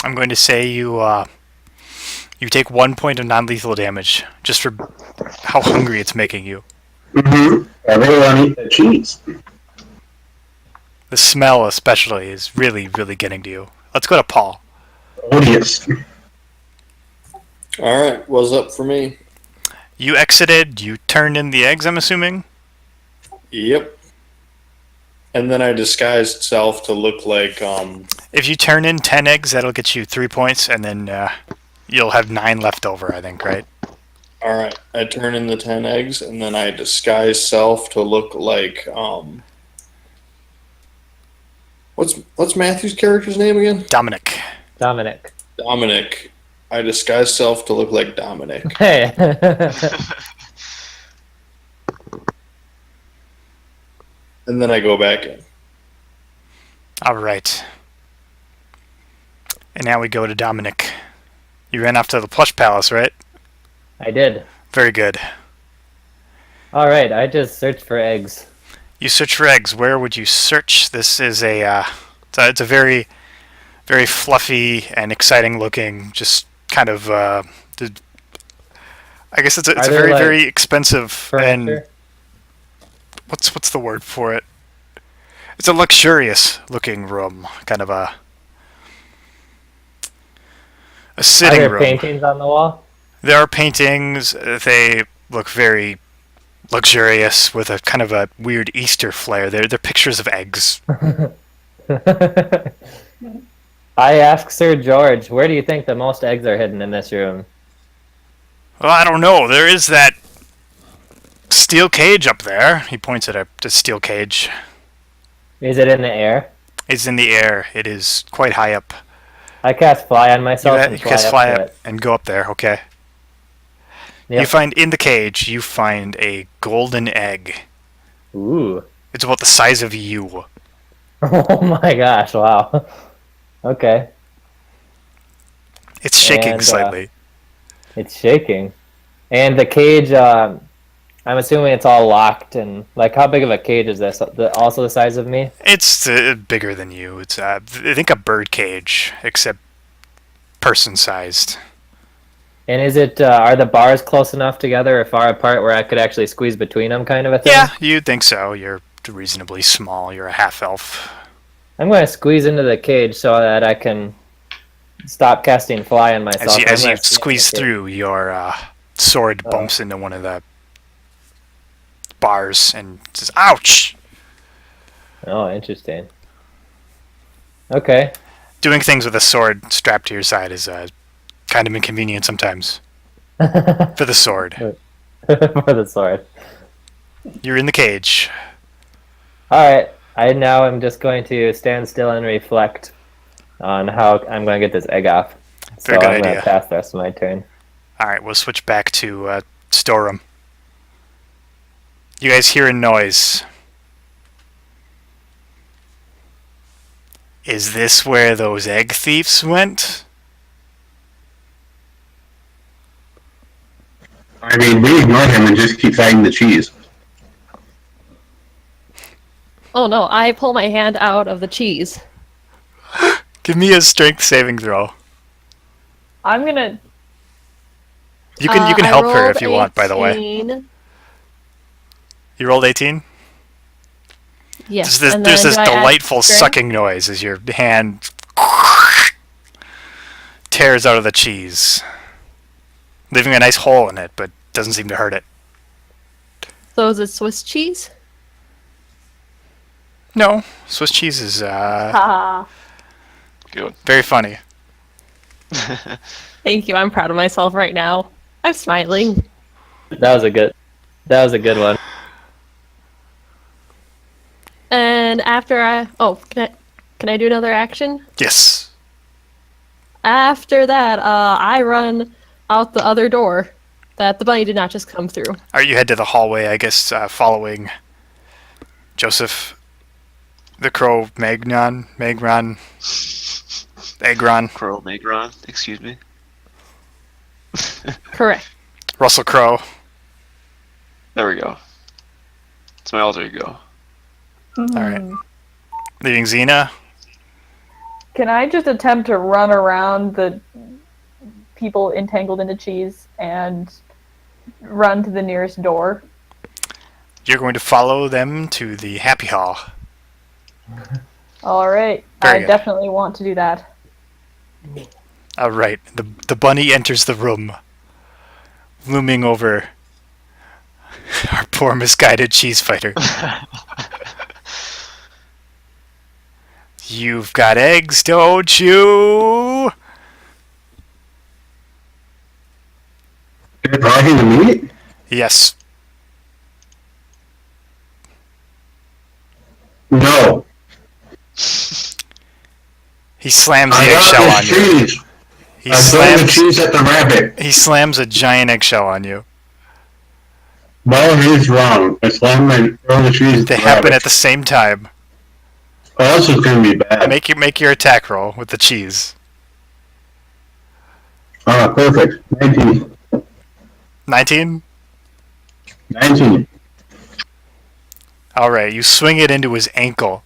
I'm going to say you take 1 point of non-lethal damage just for how hungry it's making you. Mm-hmm. I really want to eat that cheese. The smell, especially, is really, really getting to you. Let's go to Paul. Odious. All right, what's up for me? You exited. You turned in the eggs, I'm assuming? Yep. And then I disguised self to look like If you turn in 10 eggs, that'll get you 3 points, and then you'll have 9 left over, I think, right? All right, I turn in the 10 eggs, and then I disguise self to look like what's Matthew's character's name again? Dominic. Dominic. Dominic. I disguise self to look like Dominic. Hey. And then I go back in. All right. And now we go to Dominic. You ran off to the plush palace, right? I did. Very good. All right, I just searched for eggs. You search for eggs. Where would you search? This is it's a very, very fluffy and exciting looking, just kind of, I guess it's a very, like, very expensive and Furniture? what's the word for it? It's a luxurious looking room, kind of a Are sitting there room. paintings on the wall? There are paintings. They look very luxurious with a kind of a weird Easter flair. They're pictures of eggs. I asked Sir George, where do you think the most eggs are hidden in this room? Well, I don't know. There is that steel cage up there. He points at a steel cage. Is it in the air? It's in the air. It is quite high up. I cast fly on myself and You fly cast up fly to up it. and go up there. Okay. Yep. You find in the cage. You find a golden egg. Ooh. It's about the size of you. Oh my gosh! Wow. Okay. It's shaking And, slightly. It's shaking. And the cage, I'm assuming it's all locked. And like, how big of a cage is this? Also the size of me? It's bigger than you. It's I think a bird cage, except person-sized. And is it? Are the bars close enough together or far apart where I could actually squeeze between them, kind of a thing? Yeah, you'd think so. You're reasonably small. You're a half-elf. I'm going to squeeze into the cage so that I can stop casting fly on myself. As I'm you gonna stand squeeze in the cage. through, your sword bumps into one of the bars and says, "Ouch!" Oh, interesting. Okay. Doing things with a sword strapped to your side is kind of inconvenient sometimes. For the sword. For the sword. You're in the cage. Alright, I now am just going to stand still and reflect on how I'm going to get this egg off. Very so good I'm going idea. to pass the rest of my turn. Alright, we'll switch back to storeroom. You guys hear a noise. Is this where those egg thieves went? I mean, we ignore him and just keep fighting the cheese. Oh no, I pull my hand out of the cheese. Give me a strength saving throw. I'm gonna. You can I help her rolled if you want, by the way. 18. You rolled 18? Yes. There's and this then do I add delightful strength? sucking noise as your hand tears out of the cheese, leaving a nice hole in it, but doesn't seem to hurt it. So is it Swiss cheese? No, Swiss cheese is Haha. Good. very funny. Thank you. I'm proud of myself right now. I'm smiling. That was a good one. And after can I do another action? Yes. After that, I run out the other door that the bunny did not just come through. All right, you head to the hallway, I guess, following Joseph, the crow, Magron, Agron, Crow Magron, excuse me. Correct. Russell Crowe. There we go. It's my alter ego. All right. Leaving Xena. Can I just attempt to run around the people entangled in the cheese and run to the nearest door? You're going to follow them to the happy hall. All right. Very I good. definitely want to do that. All right. The bunny enters the room, looming over our poor misguided cheese fighter. You've got eggs, don't you? They're talking to me? Yes. No. He slams the I eggshell got on this you. cheese. He I'm throwing the slams. cheese at the rabbit. He slams a giant eggshell on you. No, he's wrong. I slammed my throw the cheese at They the happen rabbit. at the same time. Oh, this is going to be bad. Make your attack roll with the cheese. Perfect. 19. 19. 19. All right. You swing it into his ankle.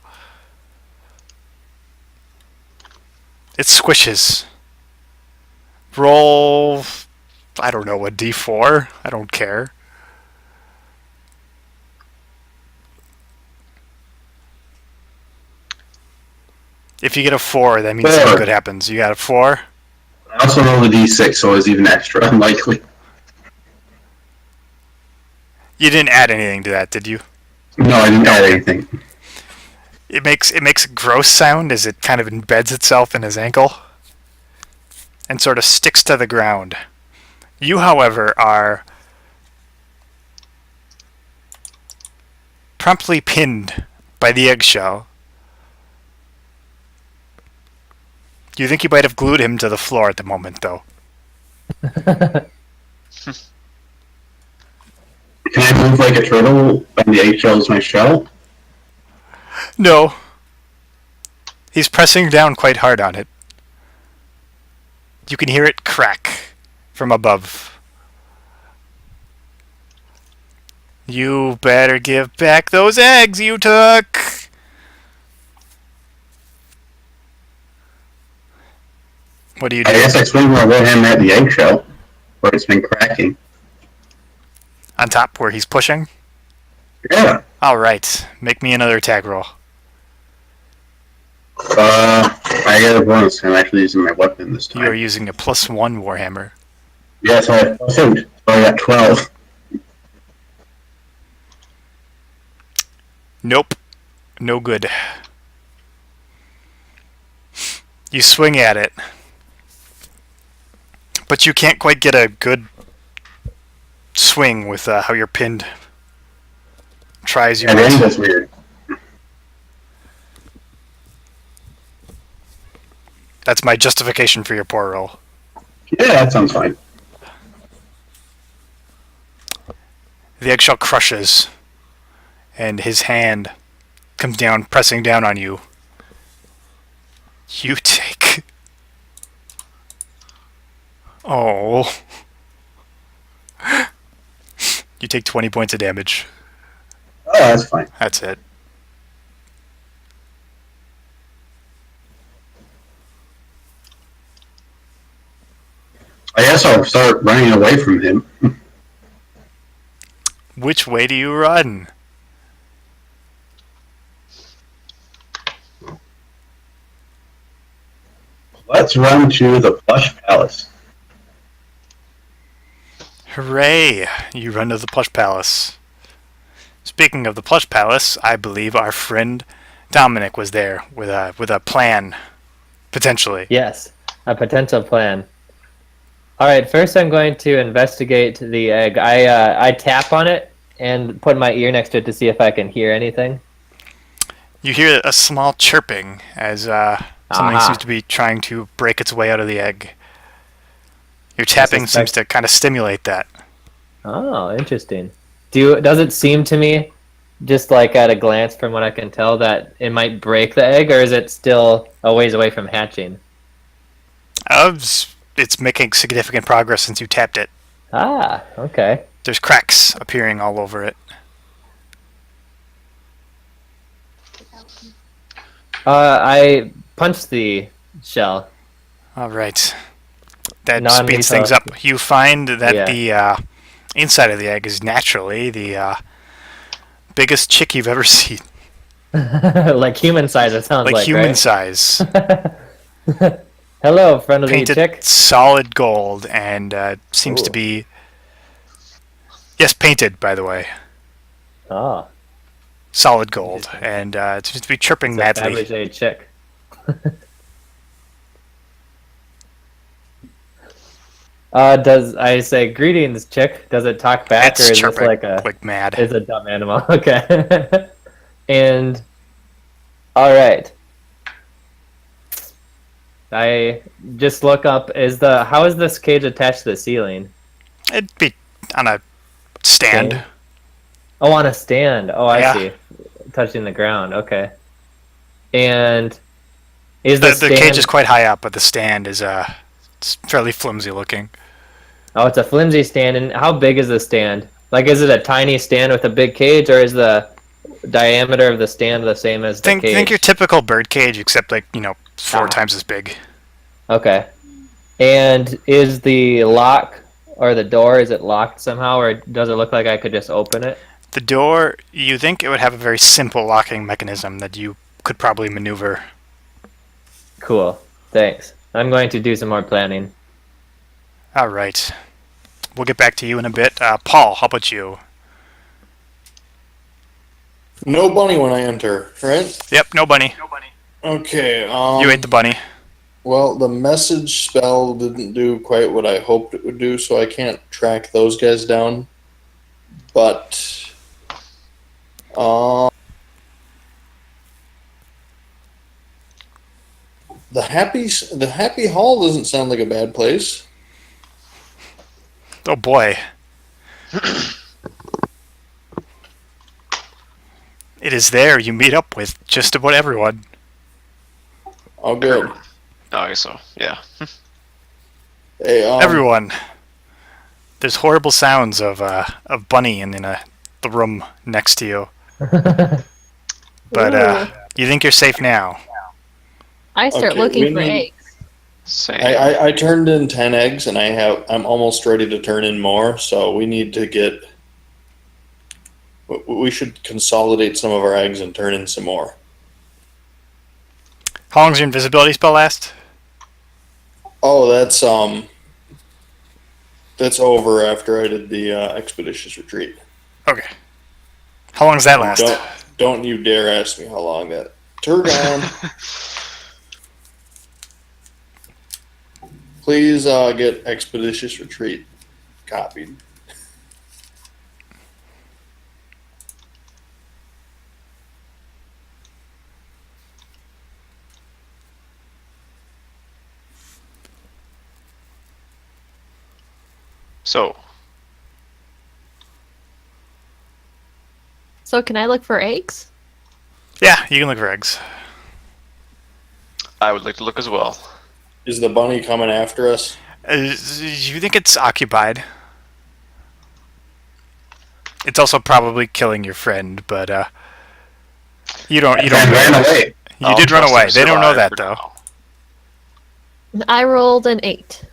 It squishes. Roll. I don't know, a d4. I don't care. If you get a 4, that means something 4. good happens. You got a 4? I also rolled a d6, so it's even extra unlikely. You didn't add anything to that, did you? No, I didn't add anything. It makes a gross sound as it kind of embeds itself in his ankle and sort of sticks to the ground. You, however, are promptly pinned by the eggshell You think you might have glued him to the floor at the moment, though. Can I move like a turtle and the eggshell is my shell? No. He's pressing down quite hard on it. You can hear it crack from above. You better give back those eggs you took! What do you do? I guess I swing my way hand at the eggshell, where it's been cracking. On top where he's pushing? Yeah. Alright, make me another attack roll. I get a bonus. I'm actually using my weapon this time. You are using a +1 Warhammer. Yes, I have +8, so I got 12. Nope. No good. You swing at it. But you can't quite get a good swing with how you're pinned. Try as you And then might. that's weird. That's my justification for your poor roll. Yeah, that sounds fine. The eggshell crushes, and his hand comes down, pressing down on you. You take... Oh. You take 20 points of damage. Oh, that's fine. That's it. I guess I'll start running away from him. Which way do you run? Let's run to the Plush Palace. Hooray! You run to the Plush Palace. Speaking of the Plush Palace, I believe our friend Dominic was there with a plan, potentially. Yes, a potential plan. All right, first I'm going to investigate the egg. I tap on it and put my ear next to it to see if I can hear anything. You hear a small chirping as something Aha. seems to be trying to break its way out of the egg. Your tapping seems to kind of stimulate that. Oh, interesting. Does it seem to me, just like at a glance from what I can tell, that it might break the egg, or is it still a ways away from hatching? It's making significant progress since you tapped it. Ah, okay. There's cracks appearing all over it. I punched the shell. All right. That Non-lethal. speeds things up. You find that Yeah. the inside of the egg is naturally the biggest chick you've ever seen. Like human size, it sounds like, human right? size. Hello, friendly Painted chick. solid gold and seems to Ooh. be... Yes, painted, by the way. Oh, Solid gold. And it seems to be chirping it's a madly. Fabergé chick. Does I say greetings, chick? Does it talk back, It's or is this chirping like mad. it's a dumb animal? Okay. And all right, I just look up. How is this cage attached to the ceiling? It'd be on a stand. Stand? Oh, on a stand. Oh, I Yeah. see. Touching the ground. Okay. And is The stand... cage is quite high up, but the stand is it's fairly flimsy looking. Oh, it's a flimsy stand. And how big is the stand? Like, is it a tiny stand with a big cage, or is the diameter of the stand the same as the cage? Think your typical bird cage, except 4 Ah. times as big. Okay. And is the lock or the door, is it locked somehow, or does it look like I could just open it? The door, you think it would have a very simple locking mechanism that you could probably maneuver. Cool. Thanks. I'm going to do some more planning. All right. We'll get back to you in a bit. Paul, how about you? No bunny when I enter, right? Yep, no bunny. Okay. You ate the bunny. Well, the message spell didn't do quite what I hoped it would do, so I can't track those guys down. But The Happy Hall doesn't sound like a bad place. Oh boy. It is there you meet up with just about everyone. Oh, good. Oh, I guess so. Yeah. Hey, Everyone. There's horrible sounds of Bunny in the room next to you. But Ooh. you think you're safe now. I start Okay, looking we for need- eggs. Same. I turned in 10 eggs, and I'm almost ready to turn in more. So we need to get. We should consolidate some of our eggs and turn in some more. How long's your invisibility spell last? Oh, that's over after I did the expeditious retreat. Okay. How long does that last? Don't you dare ask me how long that. Turgon, please get expeditious retreat copied. So, So can I look for eggs? Yeah, you can look for eggs. I would like to look as well. Is the bunny coming after us? You think it's occupied. It's also probably killing your friend, but you don't And know. ran away. You I'll did run trust away. him to They don't know survive that for though. now. I rolled an 8.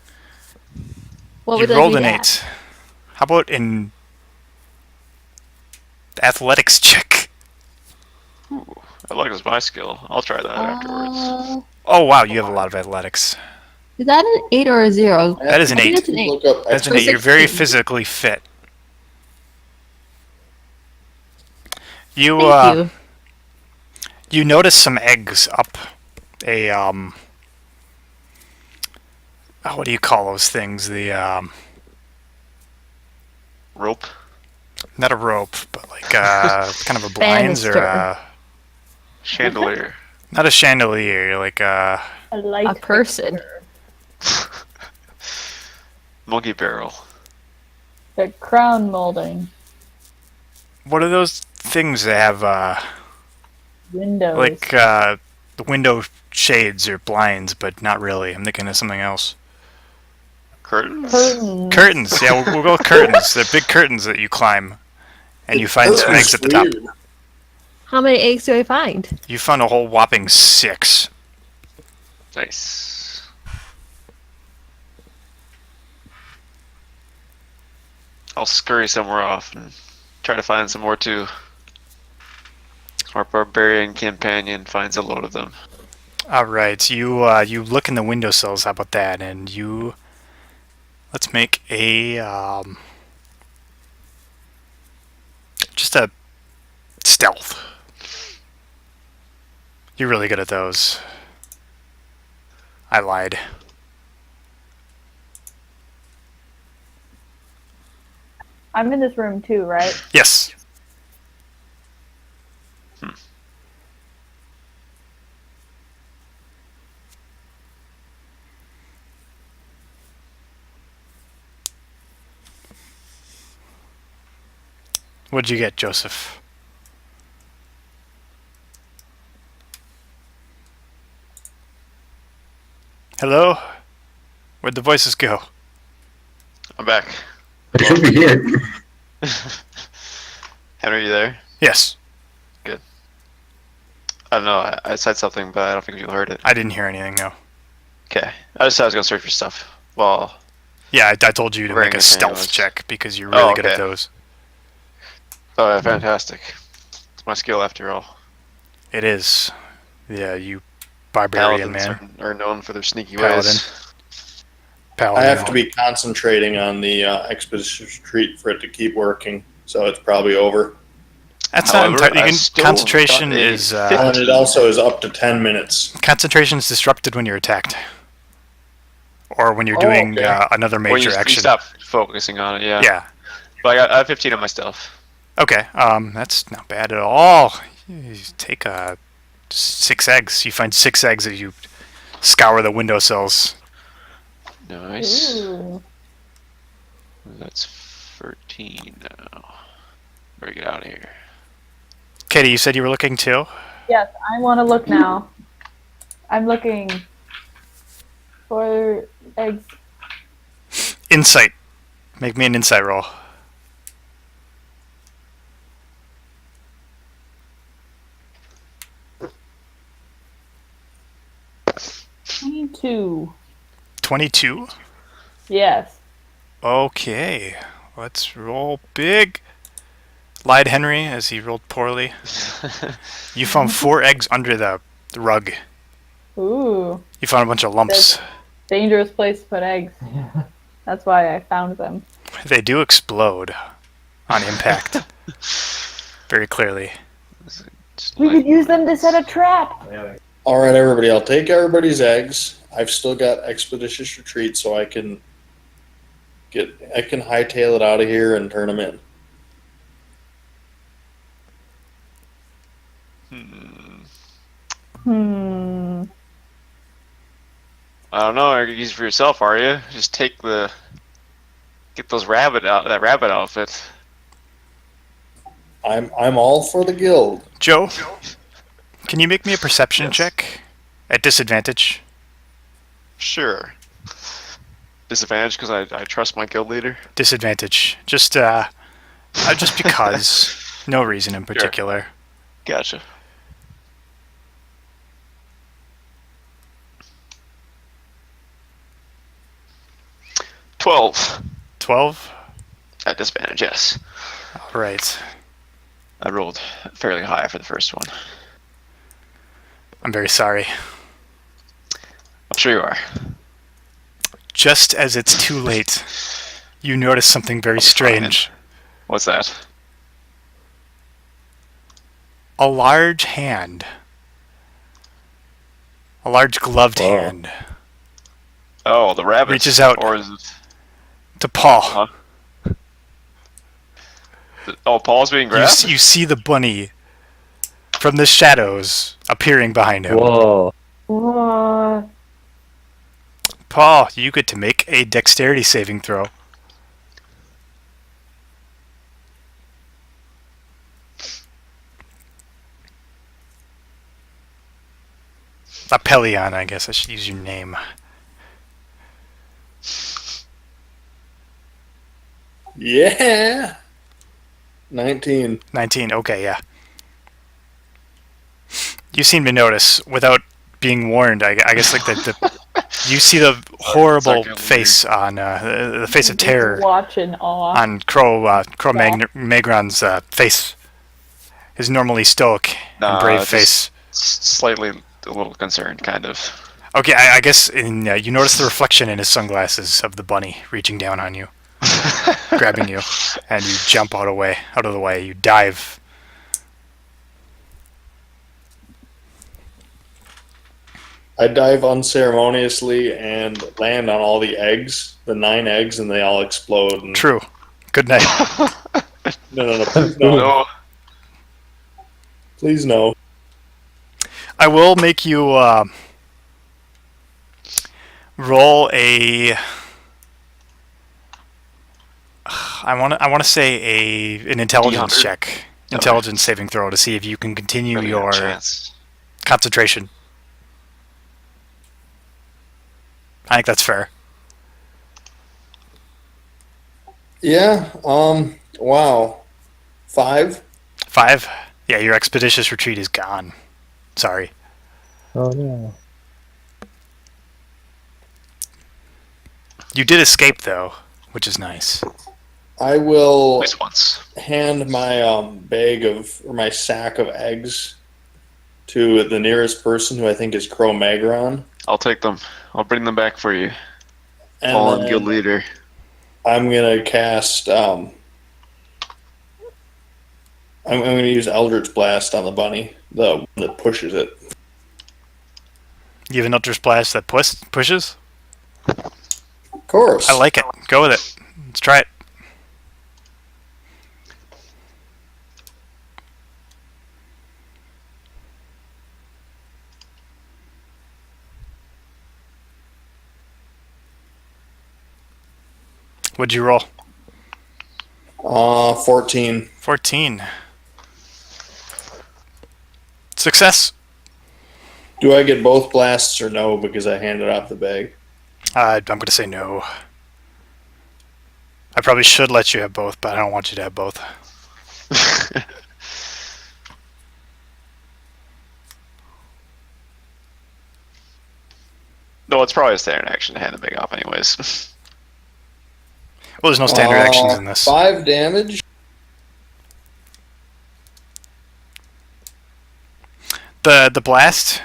What You would rolled I an be 8. at? How about an athletics check? Ooh, I like this my skill. I'll try that afterwards. Oh wow, you have a lot of athletics. Is that an 8 or a 0? That is an I think 8. it's an 8. Look up That's an So 8. You're very 16. physically fit. You Thank you. you notice some eggs up a what do you call those things? The Rope. not a rope, but like kind of a blinds or Banister. Chandelier. not a chandelier, like A light A person. Monkey barrel. The crown molding. what are those things that have Windows. like the window shades or blinds, but not really. I'm thinking of something else. Curtains. curtains. Curtains. Yeah, we'll go with curtains. They're big curtains that you climb, and you find some eggs at the top. Weird. How many eggs do I find? You found a whole whopping 6. Nice. I'll scurry somewhere off and try to find some more too. Our barbarian companion finds a load of them. All right, you look in the windowsills. How about that? And you, let's make a just a stealth. You're really good at those. I lied. I'm in this room too, right? Yes. What'd you get, Joseph? Hello? Where'd the voices go? I'm back. It should be here. Henry, you there? Yes. I don't know. I said something, but I don't think you heard it. I didn't hear anything, no. Okay. I just said I was gonna search for stuff. Well, Yeah, I told you to Wearing make a the stealth cameras. check because you're really good at okay. those. oh, yeah, fantastic. It's my skill after all. It is. Yeah, you barbarian Paladins man. are known for their sneaky Paladin. ways. I Paladin. have to be concentrating on the expeditious retreat for it to keep working, so it's probably over. That's However, not entirely. I You can, still concentration got a is 50. And it also is up to 10 minutes. concentration is disrupted when you're attacked, or when you're Oh, doing okay. another When major you action. stop focusing on it, yeah. Yeah. But I have 15 on my stealth. Okay. That's not bad at all. You take 6 eggs. You find 6 eggs as you scour the windowsills. Nice. Ooh. That's 13 now. Better get out of here. Katie, you said you were looking too? Yes, I want to look now. I'm looking for eggs. Insight. Make me an insight roll. 22. 22? Yes. Okay. Let's roll big. Lied Henry as he rolled poorly. You found 4 eggs under the rug. Ooh. You found a bunch of lumps. Dangerous place to put eggs. That's why I found them. They do explode on impact. Very clearly. We could use them to set a trap. All right, everybody. I'll take everybody's eggs. I've still got expeditious retreat, so I can hightail it out of here and turn them in. I don't know. You're use it for yourself, are you? Just get those that rabbit outfit. I'm all for the guild. Joe, can you make me a perception check at disadvantage? Sure. Disadvantage because I trust my guild leader. Disadvantage. Just because. No reason in particular. Sure. Gotcha. $12. 12? At disadvantage, yes. All right. I rolled fairly high for the first one. I'm very sorry. I'm sure you are. Just as it's too late, you notice something very strange. What's that? A large hand. A large gloved hand. Oh, the rabbit. Reaches out or is it to Paul. Oh, Paul's being grabbed? You see the bunny from the shadows appearing behind him. Whoa. What? Paul, you get to make a dexterity saving throw. Apellion, I guess I should use your name. Yeah. 19. 19, okay, yeah. You seem to notice, without being warned, I guess, like you see the horrible face on, the face of terror Watch in awe. on Magron's face. His normally stoic and brave face. Slightly a little concerned, kind of. Okay, I guess you notice the reflection in his sunglasses of the bunny reaching down on you, grabbing you, and you jump out of the way. You dive. I dive unceremoniously and land on all the eggs, the 9 eggs, and they all explode. And... True. Good night. No. Please no. No. Please no. I will make you roll a. I want to say an intelligence D100? check, intelligence saving throw to see if you can continue Really your no chance. concentration. I think that's fair. Yeah. Wow. 5. 5? Yeah, your expeditious retreat is gone. Sorry. Oh no. You did escape though, which is nice. I At will least once. hand my my sack of eggs to the nearest person who I think is Cro-Magnon. I'll take them. I'll bring them back for you. And Fallen then guild leader. I'm gonna cast. I'm gonna use Eldritch Blast on the bunny, the one that pushes it. You have an Eldritch Blast that pushes? Of course. I like it. Go with it. Let's try it. What'd you roll? 14. 14. Success. Do I get both blasts or no because I handed off the bag? I'm going to say no. I probably should let you have both, but I don't want you to have both. No, it's probably a standard action to hand the bag off anyways. Well, there's no standard actions in this. 5 damage. The blast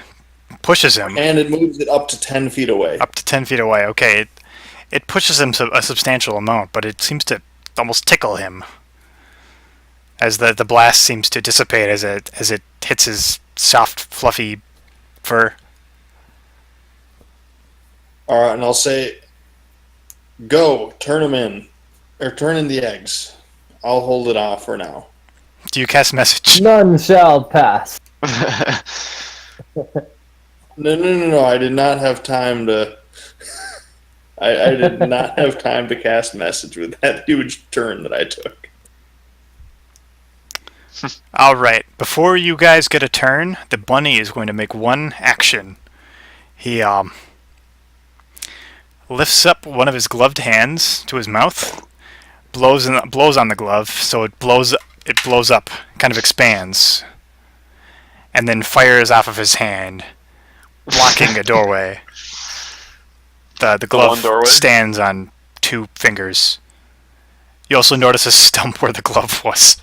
pushes him And it moves it up to 10 feet away. up to 10 feet away. Okay, it pushes him a substantial amount, but it seems to almost tickle him as the blast seems to dissipate as it hits his soft, fluffy fur. Alright, and I'll say, go, turn them in. Or turn in the eggs. I'll hold it off for now. Do you cast message? None shall pass. No. I did not have time to... I did not have time to cast message with that huge turn that I took. All right. Before you guys get a turn, the bunny is going to make one action. He lifts up one of his gloved hands to his mouth, blows on the glove, so it blows up, kind of expands, and then fires off of his hand, blocking a doorway. The glove stands on 2 fingers. You also notice a stump where the glove was.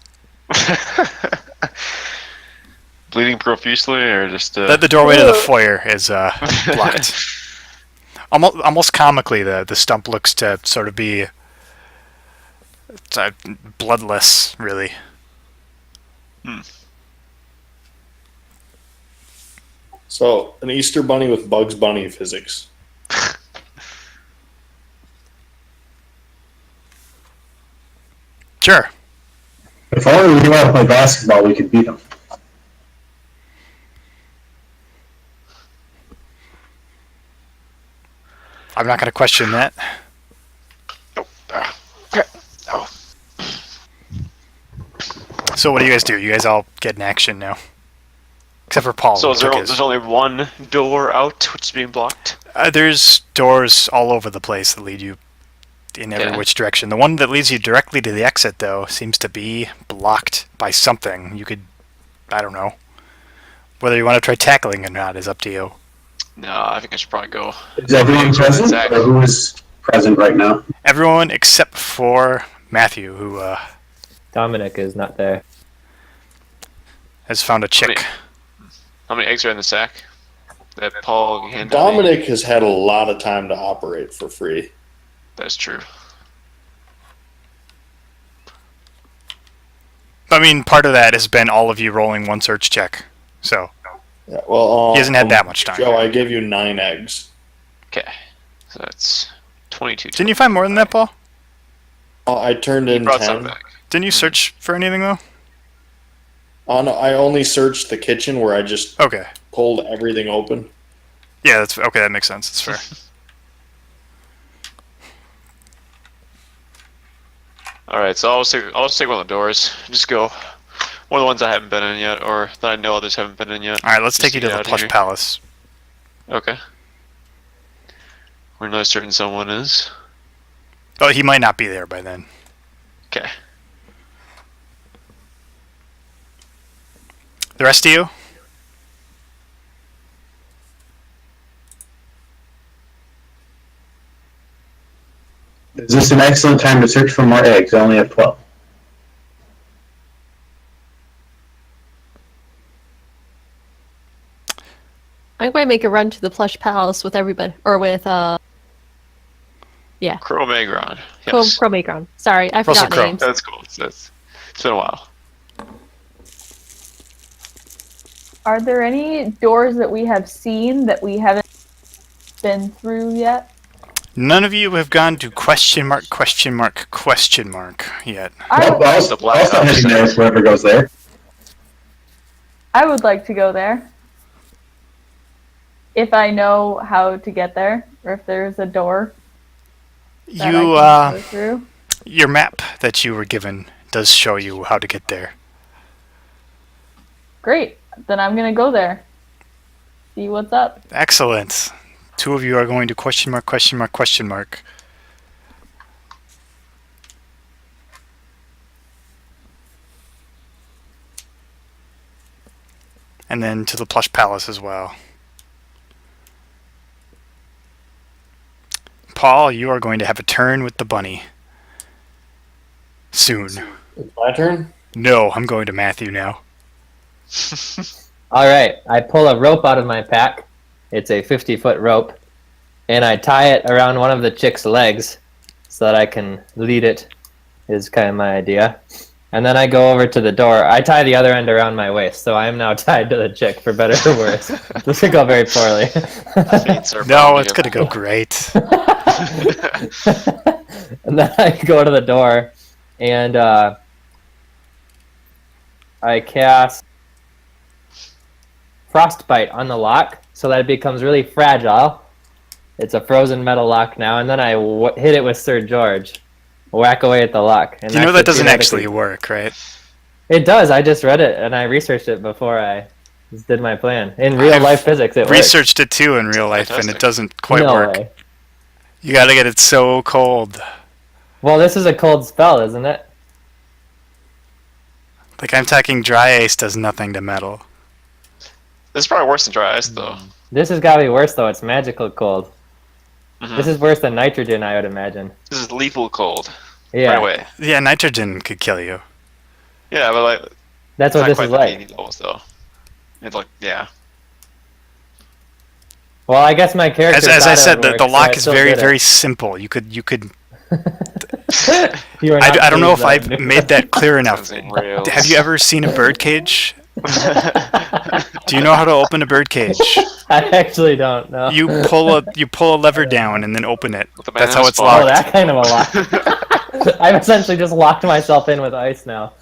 Bleeding profusely, or just The doorway to the foyer is blocked. Almost comically, the stump looks to sort of be bloodless, really. So, an Easter bunny with Bugs Bunny physics. Sure. If only we knew how to play basketball, we could beat them. I'm not going to question that. So what do you guys do? You guys all get in action now. Except for Paul. So there's only one door out which is being blocked? There's doors all over the place that lead you in every which direction. The one that leads you directly to the exit, though, seems to be blocked by something. You could... I don't know. Whether you want to try tackling or not is up to you. No, I think I should probably go. Is everyone present? Or who is present right now? Everyone except for Matthew, who Dominic is not there. has found a chick. How many eggs are in the sack? That Paul handed me? Dominic has had a lot of time to operate for free. That's true. I mean, part of that has been all of you rolling one search check. So, Yeah, well, he hasn't had that much time. Joe, I gave you 9 eggs. Okay. So that's 22. Didn't you find more than that, Paul? I turned in Brought some 10. back. Didn't you search for anything, though? Oh, no, I only searched the kitchen where I just Okay. pulled everything open. Yeah, that's okay. That makes sense. That's fair. Alright, so I'll just take one of the doors. Just go. One of the ones I haven't been in yet, or that I know others haven't been in yet. All right, let's Just take you to get the out of plush here. palace. Okay. Where no certain someone is. Oh, he might not be there by then. Okay. The rest of you? Is this an excellent time to search for more eggs? I only have 12. I'm going to make a run to the plush palace with everybody, or with Cro-Magron. Yes. Chromacron. Sorry, I Russell forgot Crowe. names. That's cool. It's been a while. Are there any doors that we have seen that we haven't been through yet? None of you have gone to question mark yet. Nope, The black I'll heading there if whoever goes there. I would like to go there. If I know how to get there, or if there's a door. that I You, can go through. your map that you were given does show you how to get there. Great. Then I'm gonna go there. See what's up. Excellent. Two of you are going to question mark, question mark, question mark. And then to the plush palace as well. Paul, you are going to have a turn with the bunny. Soon. It's my turn? No, I'm going to Matthew now. All right, I pull a rope out of my pack. It's a 50-foot rope, and I tie it around one of the chick's legs so that I can lead it. Is kind of my idea. And then I go over to the door. I tie the other end around my waist, so I am now tied to the chick, for better or worse. This could go very poorly. Fates are No, bound it's going to go great. And then I go to the door, and I cast Frostbite on the lock so that it becomes really fragile. It's a frozen metal lock now, and then I hit it with Sir George. Whack away at the lock. And You know that's that doesn't theoretically- actually work, right? It does. I just read it, and I researched it before I just did my plan. In real I've life physics, it works. Researched it too in real life, and Fantastic. it doesn't quite No work. way. You gotta get it so cold. Well, this is a cold spell, isn't it? Like I'm talking dry ice does nothing to metal. This is probably worse than dry ice, though. This has got to be worse, though. It's magical cold. Mhm. This is worse than nitrogen, I would imagine. This is lethal cold. Yeah, Right away. Yeah, nitrogen could kill you. Yeah, but like, that's it's what not this quite is the like. 80 levels, though. It's like, yeah. Well, I guess my character. As I thought it said, would the work, so I lock is still very, did it. very simple. You could. You were not I don't know if pleased I've then. made that clear enough. Sounds like rails. Have you ever seen a bird cage? Do you know how to open a bird cage? I actually don't know. You pull a lever down and then open it. With the That's how banana it's spot. Oh, locked. that kind of a lock. I've essentially just locked myself in with ice now.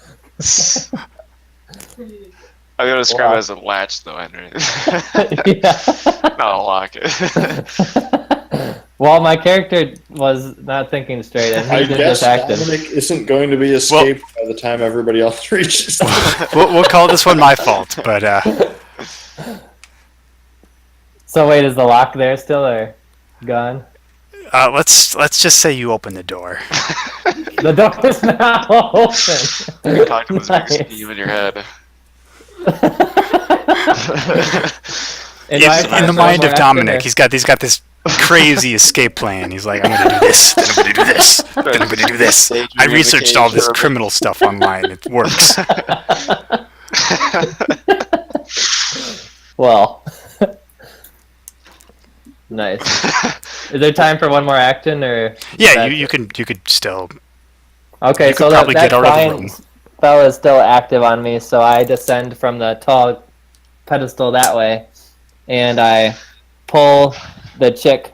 I'm gonna describe Wow. it as a latch, though, Henry. Yeah. Not a lock. Well, my character was not thinking straight, and he I did guess just acted. Dominic isn't going to be escaped by the time everybody else reaches. We'll call this one my fault, but So wait, is the lock there still or gone? let's just say you open the door. The door is now open. Talk to this big scheme in your head. And do I have In time the for mind one of more action, Dominic, or- he's got this crazy escape plan. He's like, I'm gonna do this, then I'm gonna do this, then I'm gonna do this. I researched all this criminal stuff online. It works. Well, nice. Is there time for one more action, or? Yeah, that- you could still. Okay, you could so probably that get out of the flying room. spell is still active on me, so I descend from the tall pedestal that way, and I pull the chick,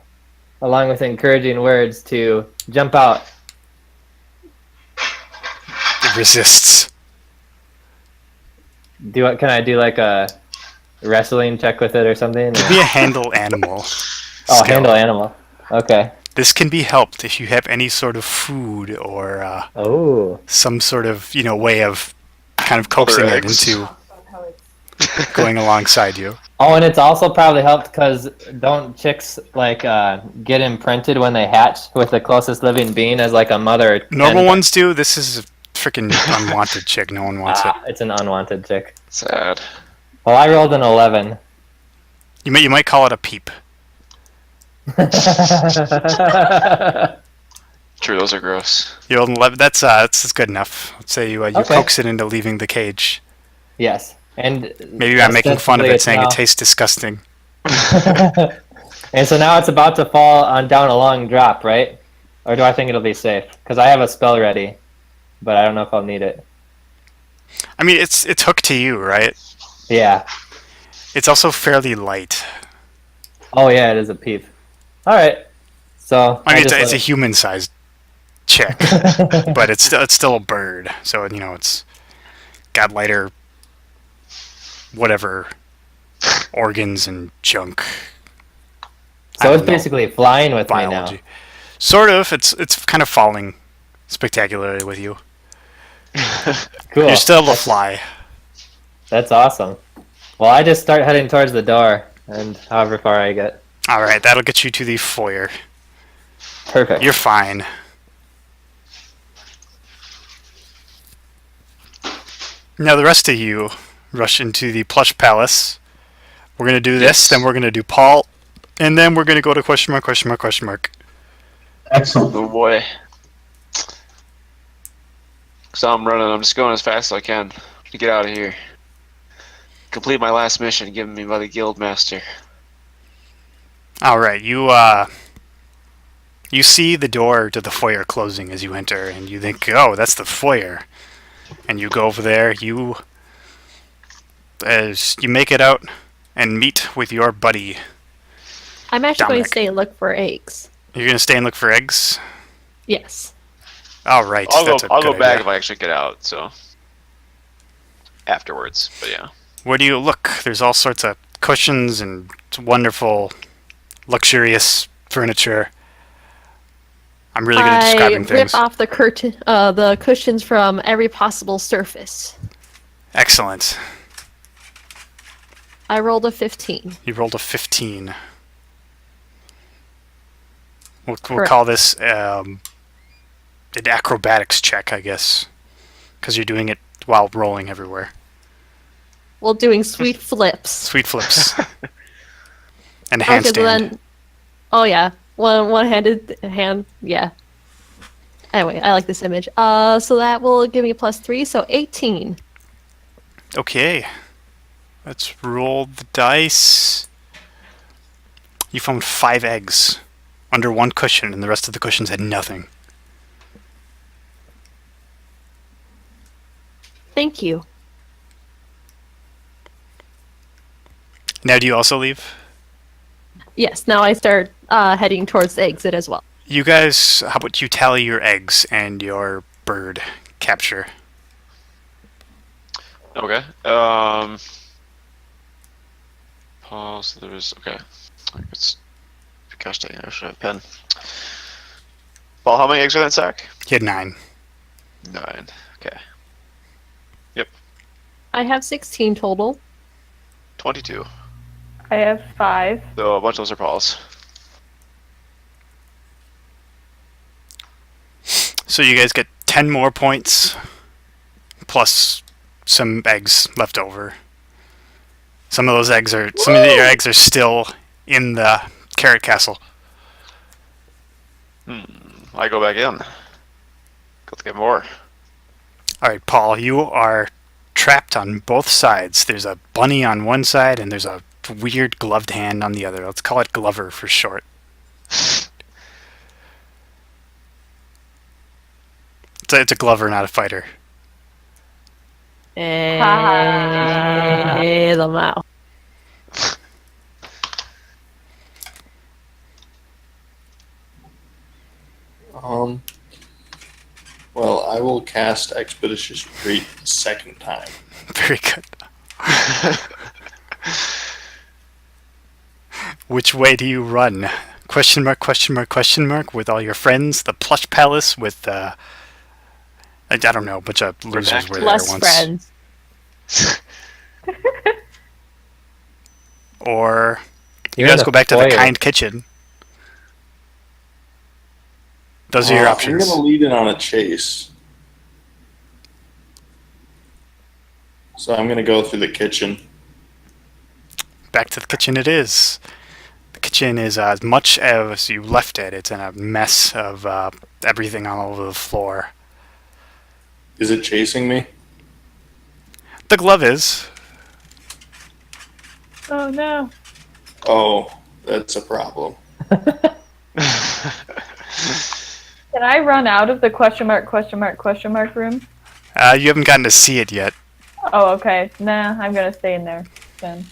along with encouraging words, to jump out. It resists. Can I do like a wrestling check with it or something? Give me a handle animal. Oh, skill. handle animal. Okay. This can be helped if you have any sort of food or Oh. some sort of way of kind of coaxing it eggs. into going alongside you. Oh, and it's also probably helped because don't chicks like get imprinted when they hatch with the closest living being as like a mother? Normal hen? ones do. This is a freaking unwanted chick. No one wants it. It's an unwanted chick. Sad. Well, I rolled an 11. You might call it a peep. True, those are gross. You rolled an 11. That's good enough. Let's say you Okay. coax it into leaving the cage. Yes, and Maybe I'm making fun of ostensibly it, it's saying now- it tastes disgusting. And so now it's about to fall on down a long drop, right? Or do I think it'll be safe? Because I have a spell ready, but I don't know if I'll need it. I mean, it's hooked to you, right? Yeah. It's also fairly light. Oh yeah, it is a peep. All right. So I mean, just it's a let human-sized chick, it- but it's still a bird. So it's got lighter, whatever, organs and junk. I So it's don't know. basically flying with me now. Biology. Sort of. It's kind of falling spectacularly with you. Cool. You're still able to fly. That's awesome. Well, I just start heading towards the door, and however far I get. All right, that'll get you to the foyer. Perfect. You're fine. Now the rest of you rush into the plush palace. We're gonna do this, then we're gonna do Paul, and then we're gonna go to question mark, question mark, question mark. Excellent. Oh boy. So I'm running. I'm just going as fast as I can to get out of here. Complete my last mission given me by the guild master. All right, you see the door to the foyer closing as you enter, and you think, "Oh, that's the foyer." And you go over there. As you make it out and meet with your buddy. I'm actually going Dominic. to stay and look for eggs. You're gonna stay and look for eggs. Yes. All right, I'll that's a go good back idea. if I actually get out. So afterwards, but yeah. Where do you look? There's all sorts of cushions and wonderful, luxurious furniture. I'm really good at describing I things. rip off the cushions from every possible surface. Excellent. I rolled a 15. You rolled a 15. We'll Correct. call this an acrobatics check, I guess, because you're doing it while rolling everywhere. While doing sweet flips. Sweet flips. And a Okay, handstand. so then, oh yeah, one-handed hand, yeah. Anyway, I like this image. So that will give me +3, so 18. Okay. Let's roll the dice. You found 5 eggs under one cushion, and the rest of the cushions had nothing. Thank you. Now, do you also leave? Yes, now I start heading towards the exit as well. You guys, how about you tally your eggs and your bird capture? Okay. Pause. There's okay. It's, gosh dang, I should have a pen. Paul, how many eggs are in that sack? You had 9. 9. Okay. I have 16 total. 22. I have 5. So a bunch of those are Paul's. So you guys get 10 more points, plus some eggs left over. Some of your eggs are still in the carrot castle. I go back in. Got to get more. All right, Paul, you are trapped on both sides. There's a bunny on one side, and there's a weird gloved hand on the other. Let's call it Glover for short. It's a Glover, not a fighter. Hey, the mouth. Well, I will cast Expeditious Retreat a second time. Very good. Which way do you run? Question mark, question mark, question mark, with all your friends? The plush palace with, I don't know, a bunch of losers were there Less once. friends. Or you You're in guys the go back to the foyer. kind kitchen. Those are your I'm options. going to lead in on a chase. So I'm going to go through the kitchen. Back to the kitchen it is. The kitchen is as much as you left it. It's in a mess of everything all over the floor. Is it chasing me? The glove is. Oh no. Oh, that's a problem. Can I run out of the question mark room? You haven't gotten to see it yet. Oh, okay. Nah, I'm gonna stay in there then.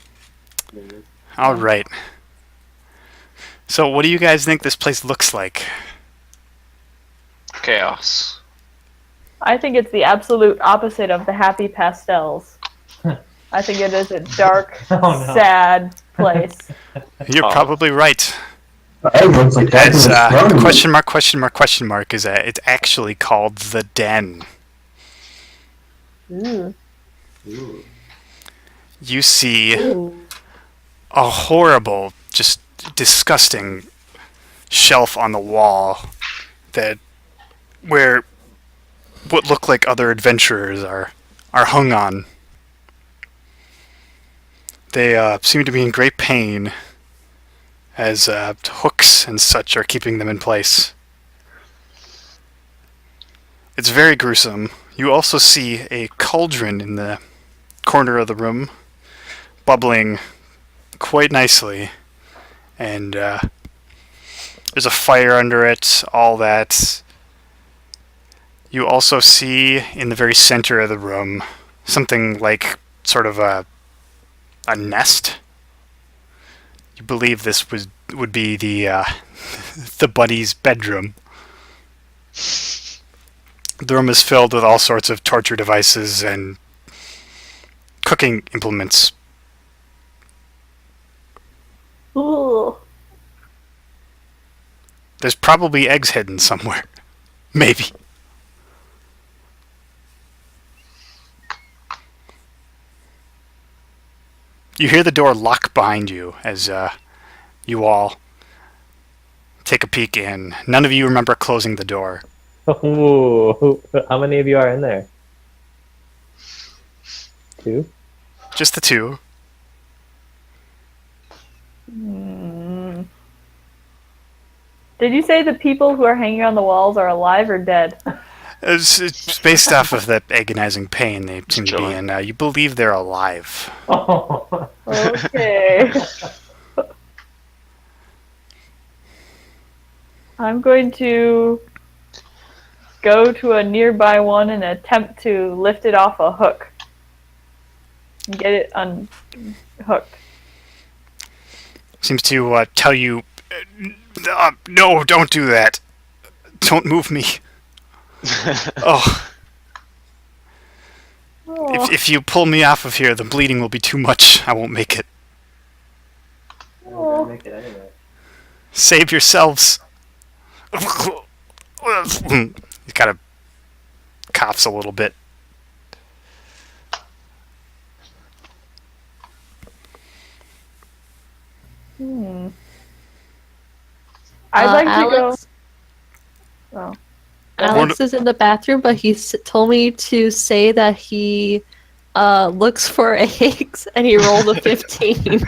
All right. So, what do you guys think this place looks like? Chaos. I think it's the absolute opposite of the happy pastels. I think it is a dark, Oh, no. sad place. You're probably right. Egg looks like That's that's question mark is that it's actually called the Den. Ooh. You see Ooh. a horrible, just disgusting shelf on the wall that where what look like other adventurers are hung on. They seem to be in great pain as hooks and such are keeping them in place. It's very gruesome. You also see a cauldron in the corner of the room, bubbling quite nicely, and there's a fire under it, all that. You also see in the very center of the room something like sort of a nest. You believe this would be the the bunny's bedroom. The room is filled with all sorts of torture devices and cooking implements. Ooh. There's probably eggs hidden somewhere. Maybe. You hear the door lock behind you as you all take a peek in. None of you remember closing the door. Ooh. How many of you are in there? 2? Just the two. Did you say the people who are hanging on the walls are alive or dead? It's based off of that agonizing pain they seem to be chilling. in. You believe they're alive. Oh. Okay. I'm going to go to a nearby one and attempt to lift it off a hook. And get it unhooked. Seems to tell you, no, don't do that. Don't move me. Oh, Oh, if you pull me off of here, the bleeding will be too much. I won't make it. oh. Make it anyway. Save yourselves. He kind of coughs a little bit. I'd like to Alex, go. Oh. Alex is in the bathroom, but he told me to say that he looks for eggs, and he rolled a 15.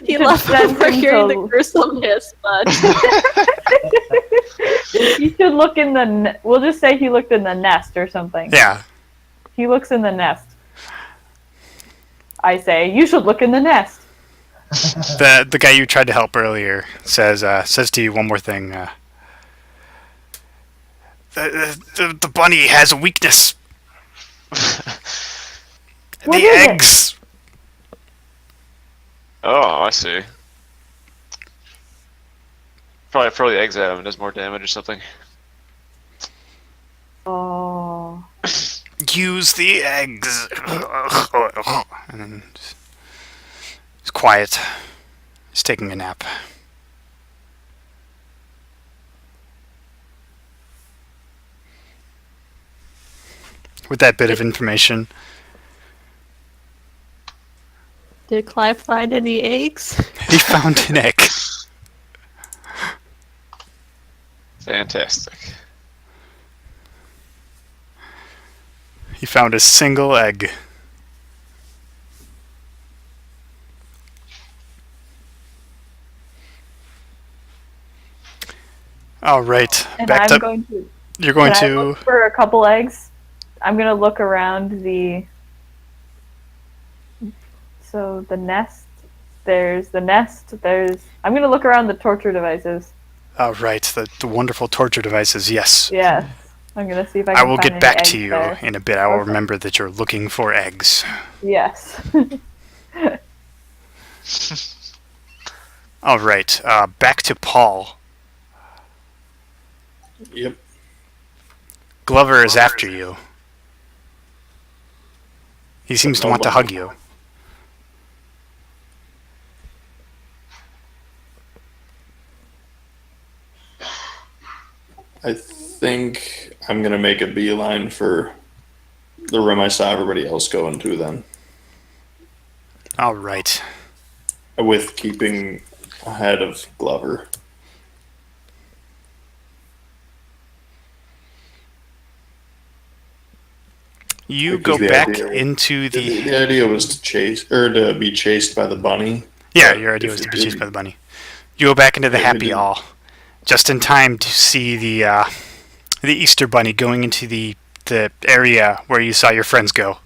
He left over hearing the gruesomeness, but You should look in the. We'll just say he looked in the nest or something. Yeah. He looks in the nest. I say you should look in the nest. The guy you tried to help earlier says to you one more thing. The bunny has a weakness. What The is it? eggs. Oh, I see. Probably throw the eggs at him and does more damage or something. Oh. Use the eggs. And then he's quiet. He's taking a nap. With that bit of information, did Clive find any eggs? he found an egg. Fantastic. He found a single egg. All right, And back I'm to going to. you're going Can I to. look for a couple eggs. I'm gonna look around the. So the nest. There's the nest. There's. I'm gonna look around the torture devices. All right, the wonderful torture devices. Yes, Yes. I'm gonna see if I I can will find get any back eggs to you there. in a bit. I will Okay. remember that you're looking for eggs. Yes. All right, back to Paul. Yep. Glover is after you. He seems to want to hug you. I think I'm gonna make a beeline for the room I saw everybody else go into then, All right. with keeping ahead of Glover. You Because go the back idea- into The idea was to chase or to be chased by the bunny. Yeah, But your idea if was to it be chased didn't- by the bunny. You go back into the if it happy didn't- hall, just in time to see the Easter bunny going into the area where you saw your friends go.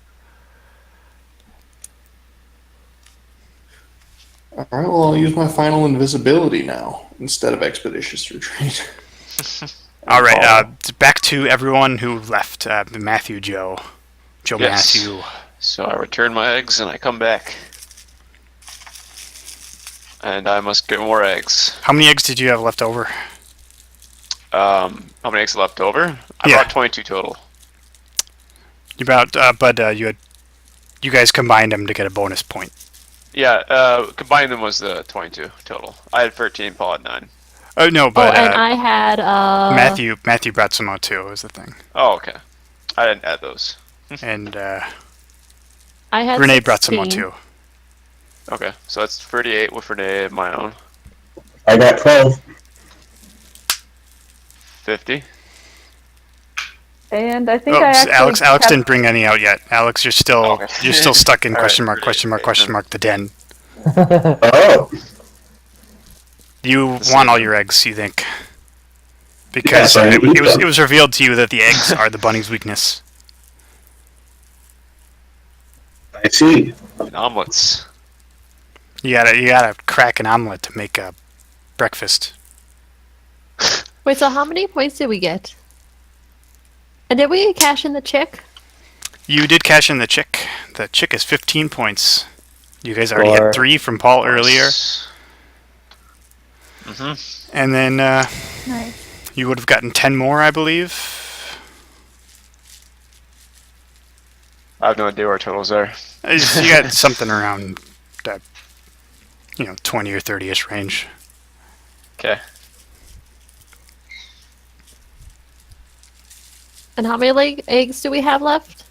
All right, well, I'll use my final invisibility now instead of expeditious retreat. All right, back to everyone who left. Matthew, Joe, Yes. Matthew. So I return my eggs and I come back. And I must get more eggs. How many eggs did you have left over? How many eggs left over? I Yeah. brought 22 total. You guys combined them to get a bonus point. Yeah, combining them was the 22 total. I had 13, Paul had 9. Oh no, but and I had Matthew brought some out too. Was the thing, Oh, okay. I didn't add those. and I had Renee brought some out 16. too. Okay, so that's 38 with Renee of my own. I got 12. 50. And I think Oh, I actually Alex kept- didn't bring any out yet. Alex, you're still Okay. you're still stuck in All question right, mark, question mark, question mark, the den. Oh, You want all your eggs, you think? Because Yes, I it, eat it was them. it was revealed to you that the eggs are the bunny's weakness. I see. And omelets. You gotta crack an omelet to make a breakfast. Wait, so how many points did we get? And did we cash in the chick? You did cash in the chick. The chick is 15 points. You guys already Four. had 3 from Paul earlier, Mm-hmm. and then Nice. you would have gotten 10 more, I believe. I have no idea where our totals are. You got something around that, 20 or 30ish range. Okay. And how many eggs do we have left?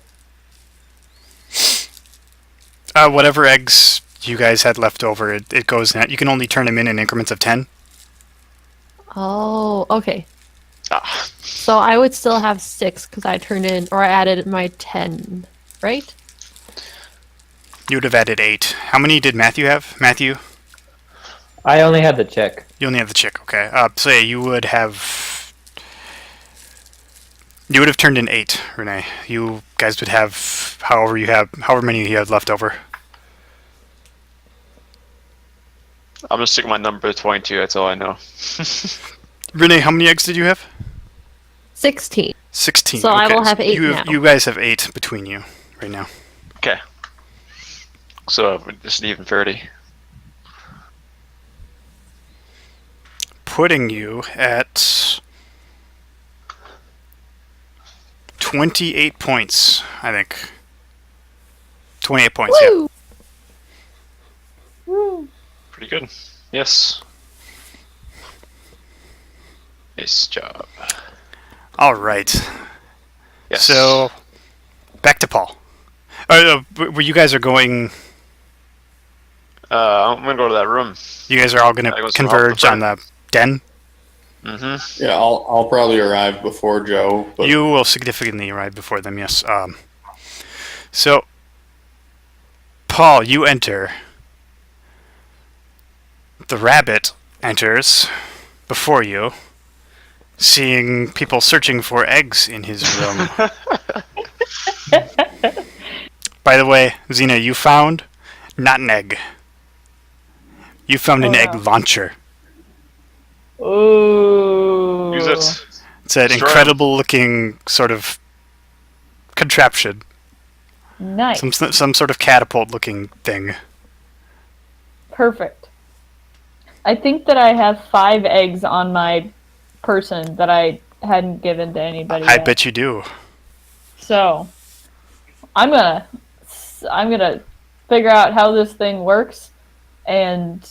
Whatever eggs you guys had left over, it goes in. You can only turn them in increments of 10. Oh, okay. Ah, So I would still have 6 because I turned in, or I added my 10, right? You would have added 8. How many did Matthew have? Matthew? I only had the chick. You only have the chick, okay. So yeah, you would have turned in 8, Renee. You guys would have however many you have left over. I'm just sticking my number 22, that's all I know. Renee, how many eggs did you have? 16. 16. So I okay. will have 8 now. You guys have 8 between you right now. Okay. So, just an even 30. Putting you at 28 points, I think. 28 points, yeah. Woo! Pretty good. Yes. Nice job. All right. Yes. So, back to Paul. Where you guys are going, I'm gonna go to that room. you guys are all going Gotta to go converge swap on the the den. Mm-hmm. Yeah, I'll probably arrive before Joe. But You will significantly arrive before them, yes. So, Paul, you enter. The rabbit enters before you, seeing people searching for eggs in his room. By the way, Xena, you found not an egg. You found an Oh, egg no. launcher. Ooh. Use it. It's an Destroy 'em. incredible looking sort of contraption. Nice. Some sort of catapult looking thing. Perfect. I think that I have 5 eggs on my person that I hadn't given to anybody I yet. bet you do. So, I'm gonna figure out how this thing works and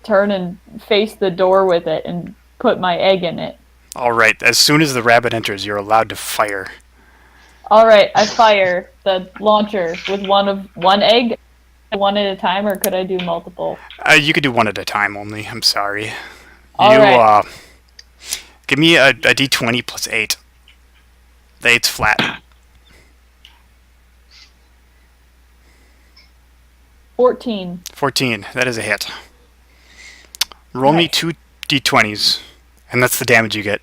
turn and face the door with it and put my egg in it. All right. As soon as the rabbit enters, you're allowed to fire. All right, I fire the launcher with one egg, one at a time, or could I do multiple? You could do one at a time only. I'm sorry. All right. Give me a d20 plus 8. The 8's flat. 14. 14. That is a hit. Roll me 2 d20s, and that's the damage you get.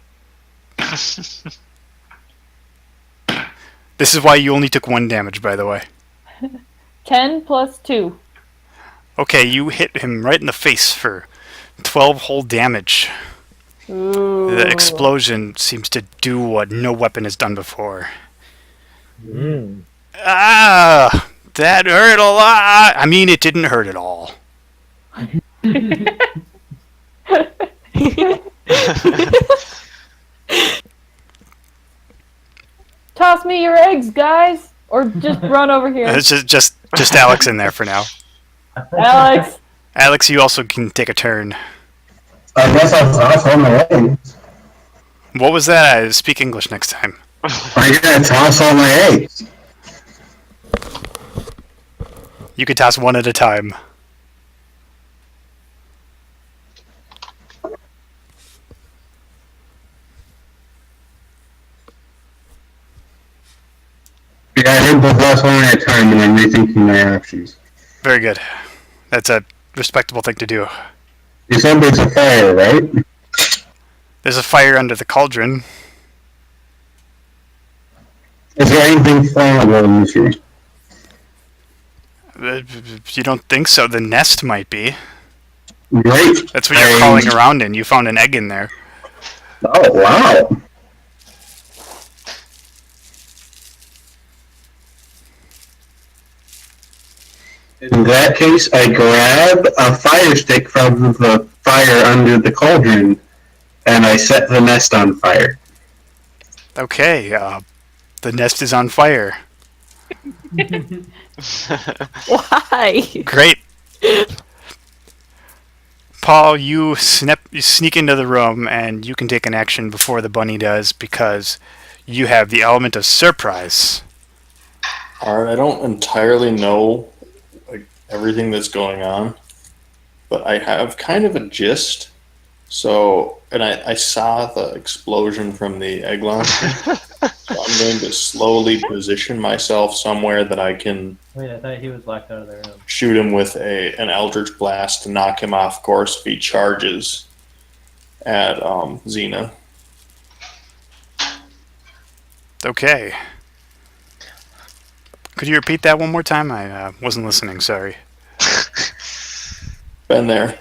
This is why you only took 1 damage, by the way. 10 plus 2. Okay, you hit him right in the face for 12 whole damage. Ooh. The explosion seems to do what no weapon has done before. Ah! That hurt a lot! I mean, it didn't hurt at all. Toss me your eggs, guys! Or just run over here. It's just Alex in there for now. Alex! Alex, you also can take a turn. I guess I'll toss all my eggs. What was that? Speak English next time. I gotta toss all my eggs. You could toss one at a time. Yeah, I heard both last one at a time, and I'm rethinking my actions. Very good. That's a respectable thing to do. You said there's a fire, right? There's a fire under the cauldron. Is there anything flammable in this room? You don't think so? The nest might be. Great. That's what you're crawling around in. You found an egg in there. Oh, wow. In that case, I grab a fire stick from the fire under the cauldron, and I set the nest on fire. Okay, the nest is on fire. Why? Great. Paul, you sneak into the room, and you can take an action before the bunny does, because you have the element of surprise. Alright, I don't entirely know everything that's going on, but I have kind of a gist. So, and I saw the explosion from the egg launcher. So I'm going to slowly position myself somewhere that I can Wait, I thought he was locked out of the room. shoot him with an Eldritch Blast to knock him off course if he charges at Xena. Okay. Could you repeat that one more time? I wasn't listening, sorry. Been there.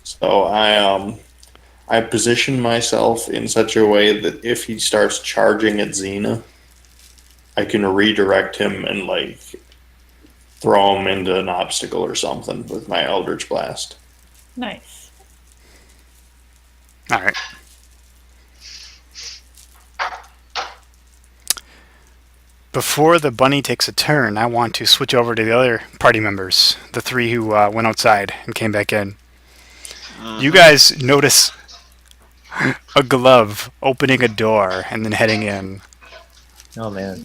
So I position myself in such a way that if he starts charging at Xena, I can redirect him and like throw him into an obstacle or something with my Eldritch Blast. Nice. Alright. Before the bunny takes a turn, I want to switch over to the other party members, the 3 who went outside and came back in. You guys notice a glove opening a door and then heading in. Oh man.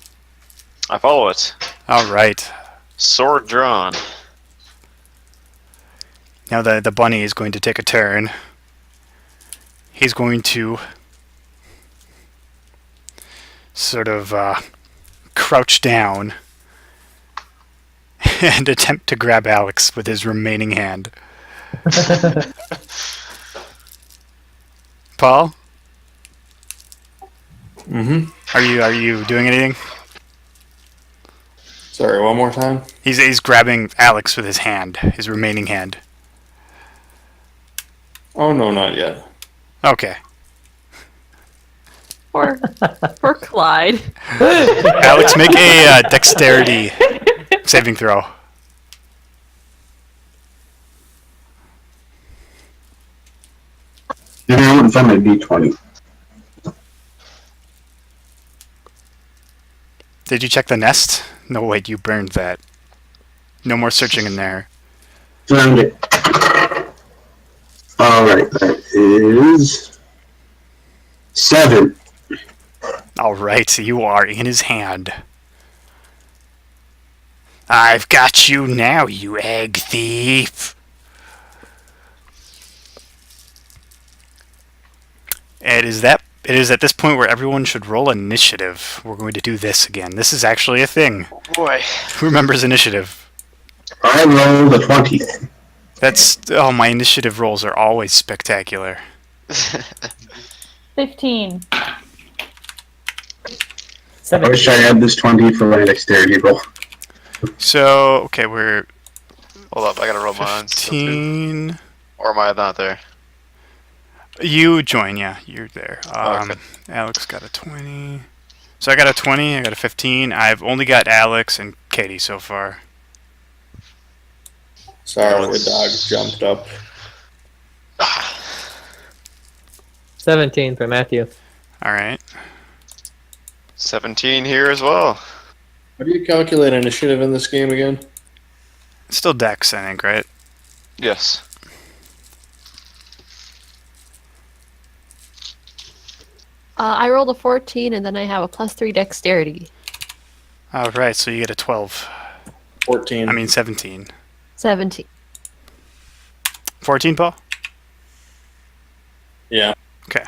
I follow it. Alright. Sword drawn. Now the bunny is going to take a turn. He's going to sort of crouch down and attempt to grab Alex with his remaining hand. Paul? Mm-hmm. Are you doing anything? Sorry, one more time? He's grabbing Alex with his hand, his remaining hand. Oh, no, not yet. Okay. Or Clyde. Alex, make a dexterity saving throw. You know, it's on my D20. Did you check the nest? No, wait, you burned that. No more searching in there. Found it. Alright, that is 7. All right, so you are in his hand. I've got you now, you egg thief. It is at this point where everyone should roll initiative. We're going to do this again. This is actually a thing. Boy. Who remembers initiative? I rolled a 20. My initiative rolls are always spectacular. 15. I wish I had this 20 for my dexterity roll. So, okay, we're Hold up, I gotta roll mine. 15. Or am I not there? You join, yeah, you're there. Okay. Alex got a 20. So I got a 20, I got a 15. I've only got Alex and Katie so far. Sorry, the dog jumped up. 17 for Matthew. All right. 17 here as well. How do you calculate initiative in this game again? It's still Dex, I think, right? Yes. I rolled a 14, and then I have a +3 dexterity. All right, so you get a 12. 14. I mean 17. 17. 14, Paul? Yeah. Okay.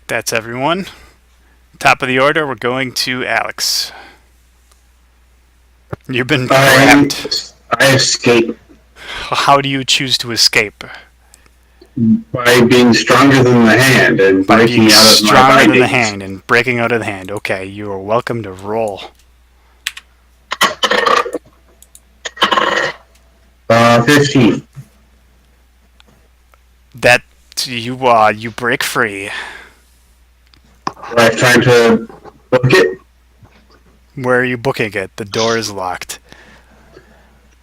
That's everyone. Top of the order, we're going to Alex. You've been grabbed. I escape How do you choose to escape? by being stronger than the hand and By breaking being out of my stronger than the bindings. hand and breaking out of the hand. Okay, you are welcome to roll. 15. That you break free. I'm trying to book it. Where are you booking it? The door is locked.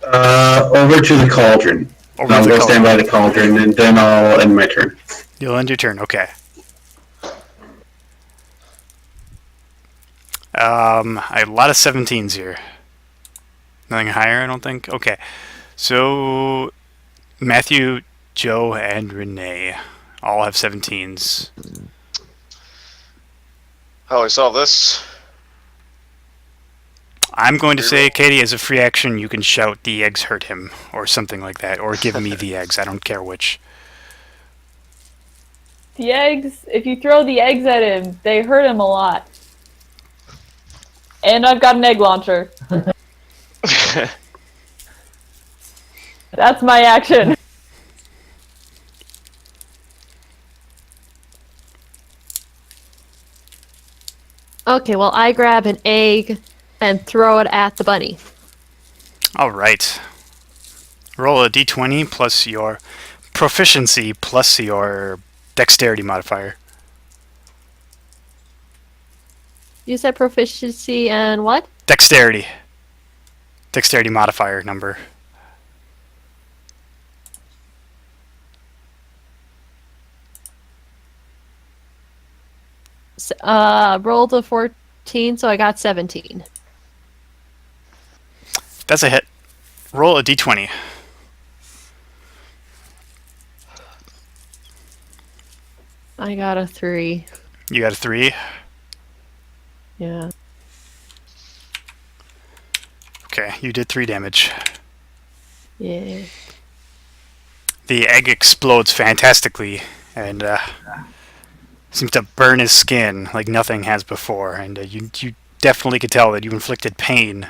Over to the cauldron. Over I'll to go the stand by the cauldron and then I'll end my turn. You'll end your turn. Okay. A lot of 17s here. Nothing higher, I don't think. Okay. So Matthew, Joe, and Renee all have 17s. How do I solve this? I'm going to say, Katie, as a free action, you can shout, "The eggs hurt him," or something like that, or give me the eggs. I don't care which. The eggs, if you throw the eggs at him, they hurt him a lot. And I've got an egg launcher. That's my action. Okay, well, I grab an egg and throw it at the bunny. All right. Roll a d20 plus your proficiency plus your dexterity modifier. You said proficiency and what? Dexterity. Dexterity modifier number. Rolled a 14, so I got 17. That's a hit. Roll a d20. I got a 3. You got a 3. Yeah. Okay, you did 3 damage. Yeah. The egg explodes fantastically and seems to burn his skin like nothing has before. And you definitely could tell that you inflicted pain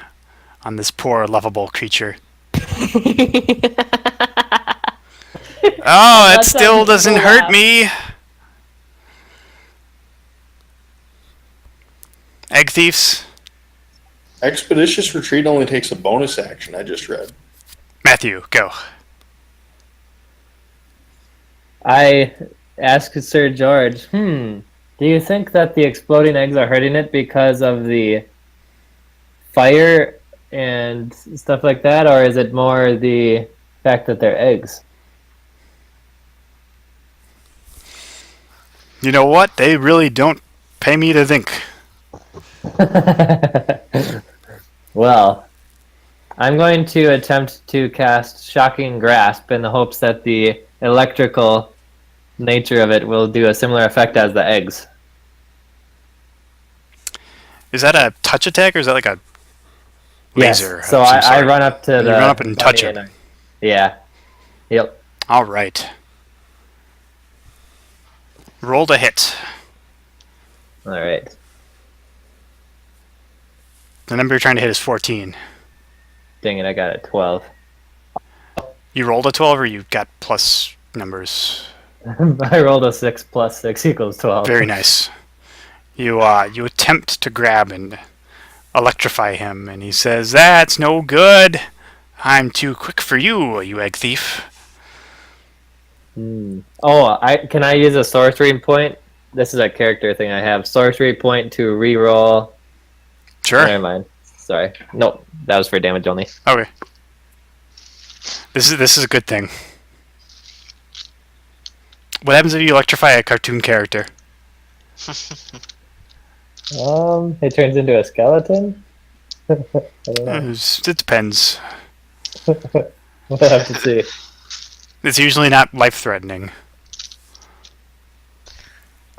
on this poor, lovable creature. Oh, it still doesn't hurt me. Egg thieves. Expeditious retreat only takes a bonus action, I just read. Matthew, go. I ask Sir George, do you think that the exploding eggs are hurting it because of the fire and stuff like that, or is it more the fact that they're eggs? You know what? They really don't pay me to think. Well, I'm going to attempt to cast Shocking Grasp in the hopes that the electrical nature of it will do a similar effect as the eggs. Is that a touch attack or is that like a laser? Yes. So of some I sort? run up to You the run up and touch bunny him. yeah. Yep. All right. Roll to hit. All right. The number you're trying to hit is 14. Dang it! I got a 12. You rolled a 12 or you got plus numbers? I rolled a 6 plus 6 equals 12. Very nice. You attempt to grab and electrify him, and he says, "That's no good. I'm too quick for you, you egg thief." Oh, can I use a sorcery point? This is a character thing I have. Sorcery point to reroll. Sure. Never mind. Sorry. Nope. That was for damage only. Okay. This is a good thing. What happens if you electrify a cartoon character? It turns into a skeleton? I don't know. It depends. We'll have to see. It's usually not life-threatening.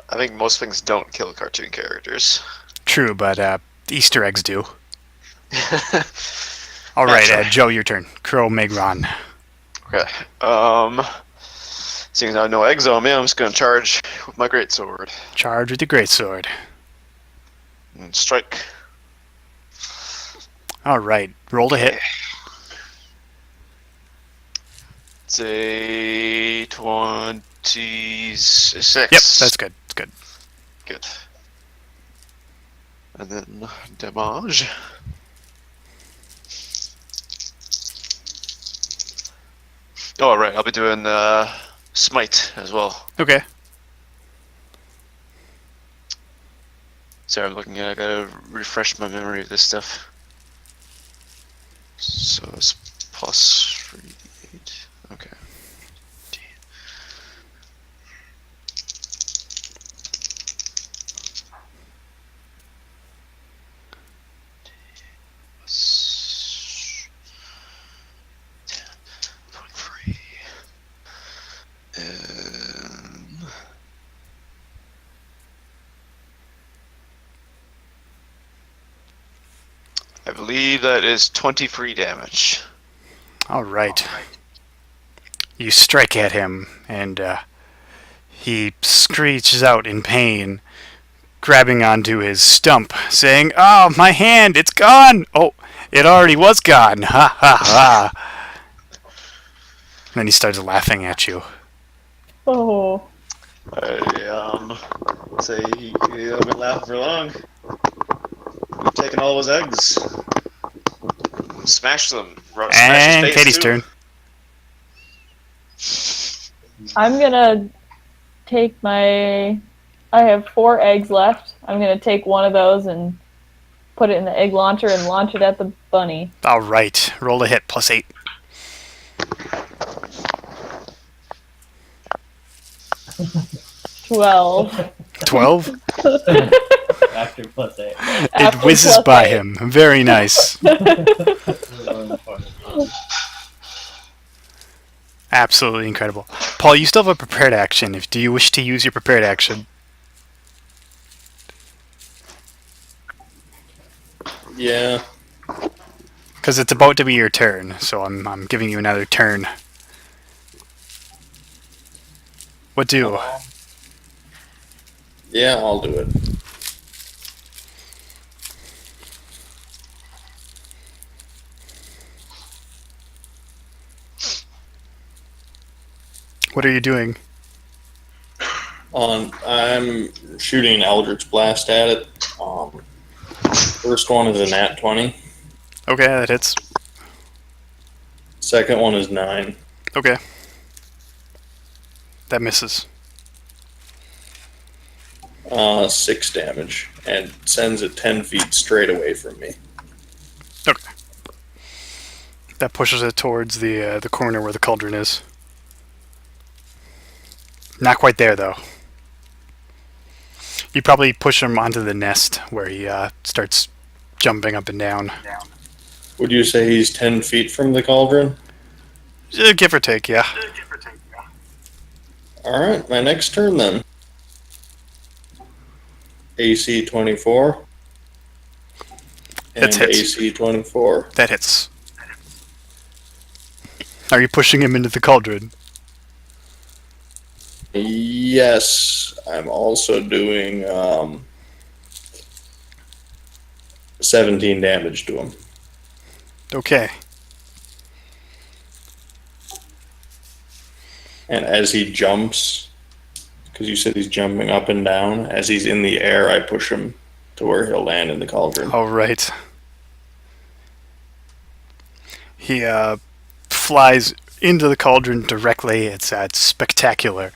I think most things don't kill cartoon characters. True, but Easter eggs do. All right, Joe, your turn. Crow Megron. Okay. Seeing as I have no eggs on me, I'm just gonna charge with my greatsword Charge with your greatsword. and strike. All right, roll to hit. It's a 26. Yep, that's good. That's good. Good. And then damage. Oh, right. I'll be doing smite as well. Okay. Sorry, I'm looking at. I gotta refresh my memory of this stuff. So it's plus 3d8. Okay. Plus 10.3. I believe that is 23 damage. All right. You strike at him, and he screeches out in pain, grabbing onto his stump, saying, "Oh, my hand, it's gone! Oh, it already was gone! Ha ha ha!" And then he starts laughing at you. Oh. I say he hasn't been laughing for long. We've taken all his eggs. Smash them. Smash And his face Katie's too. turn. I'm gonna take I have 4 eggs left. I'm gonna take one of those and put it in the egg launcher and launch it at the bunny. All right, roll to hit, plus 8. Twelve. 12? After plus 8. It whizzes by him. Very nice. Absolutely incredible. Paul, you still have a prepared action. Do you wish to use your prepared action? Yeah. Because it's about to be your turn, so I'm giving you another turn. What do? Yeah, I'll do it. What are you doing? I'm shooting an Eldritch Blast at it. First one is a nat 20. Okay, that hits. Second one is 9. Okay. That misses. 6 damage, and sends it 10 feet straight away from me. Okay. That pushes it towards the corner where the cauldron is. Not quite there, though. You probably push him onto the nest where he starts jumping up and down. Would you say he's 10 feet from the cauldron? Give or take, yeah. Alright, my next turn then. AC 24. That's And hits. AC 24. That hits. Are you pushing him into the cauldron? Yes, I'm also doing 17 damage to him. Okay. And as he jumps, because you said he's jumping up and down, as he's in the air, I push him to where he'll land in the cauldron. All right. He flies into the cauldron directly. It's spectacular.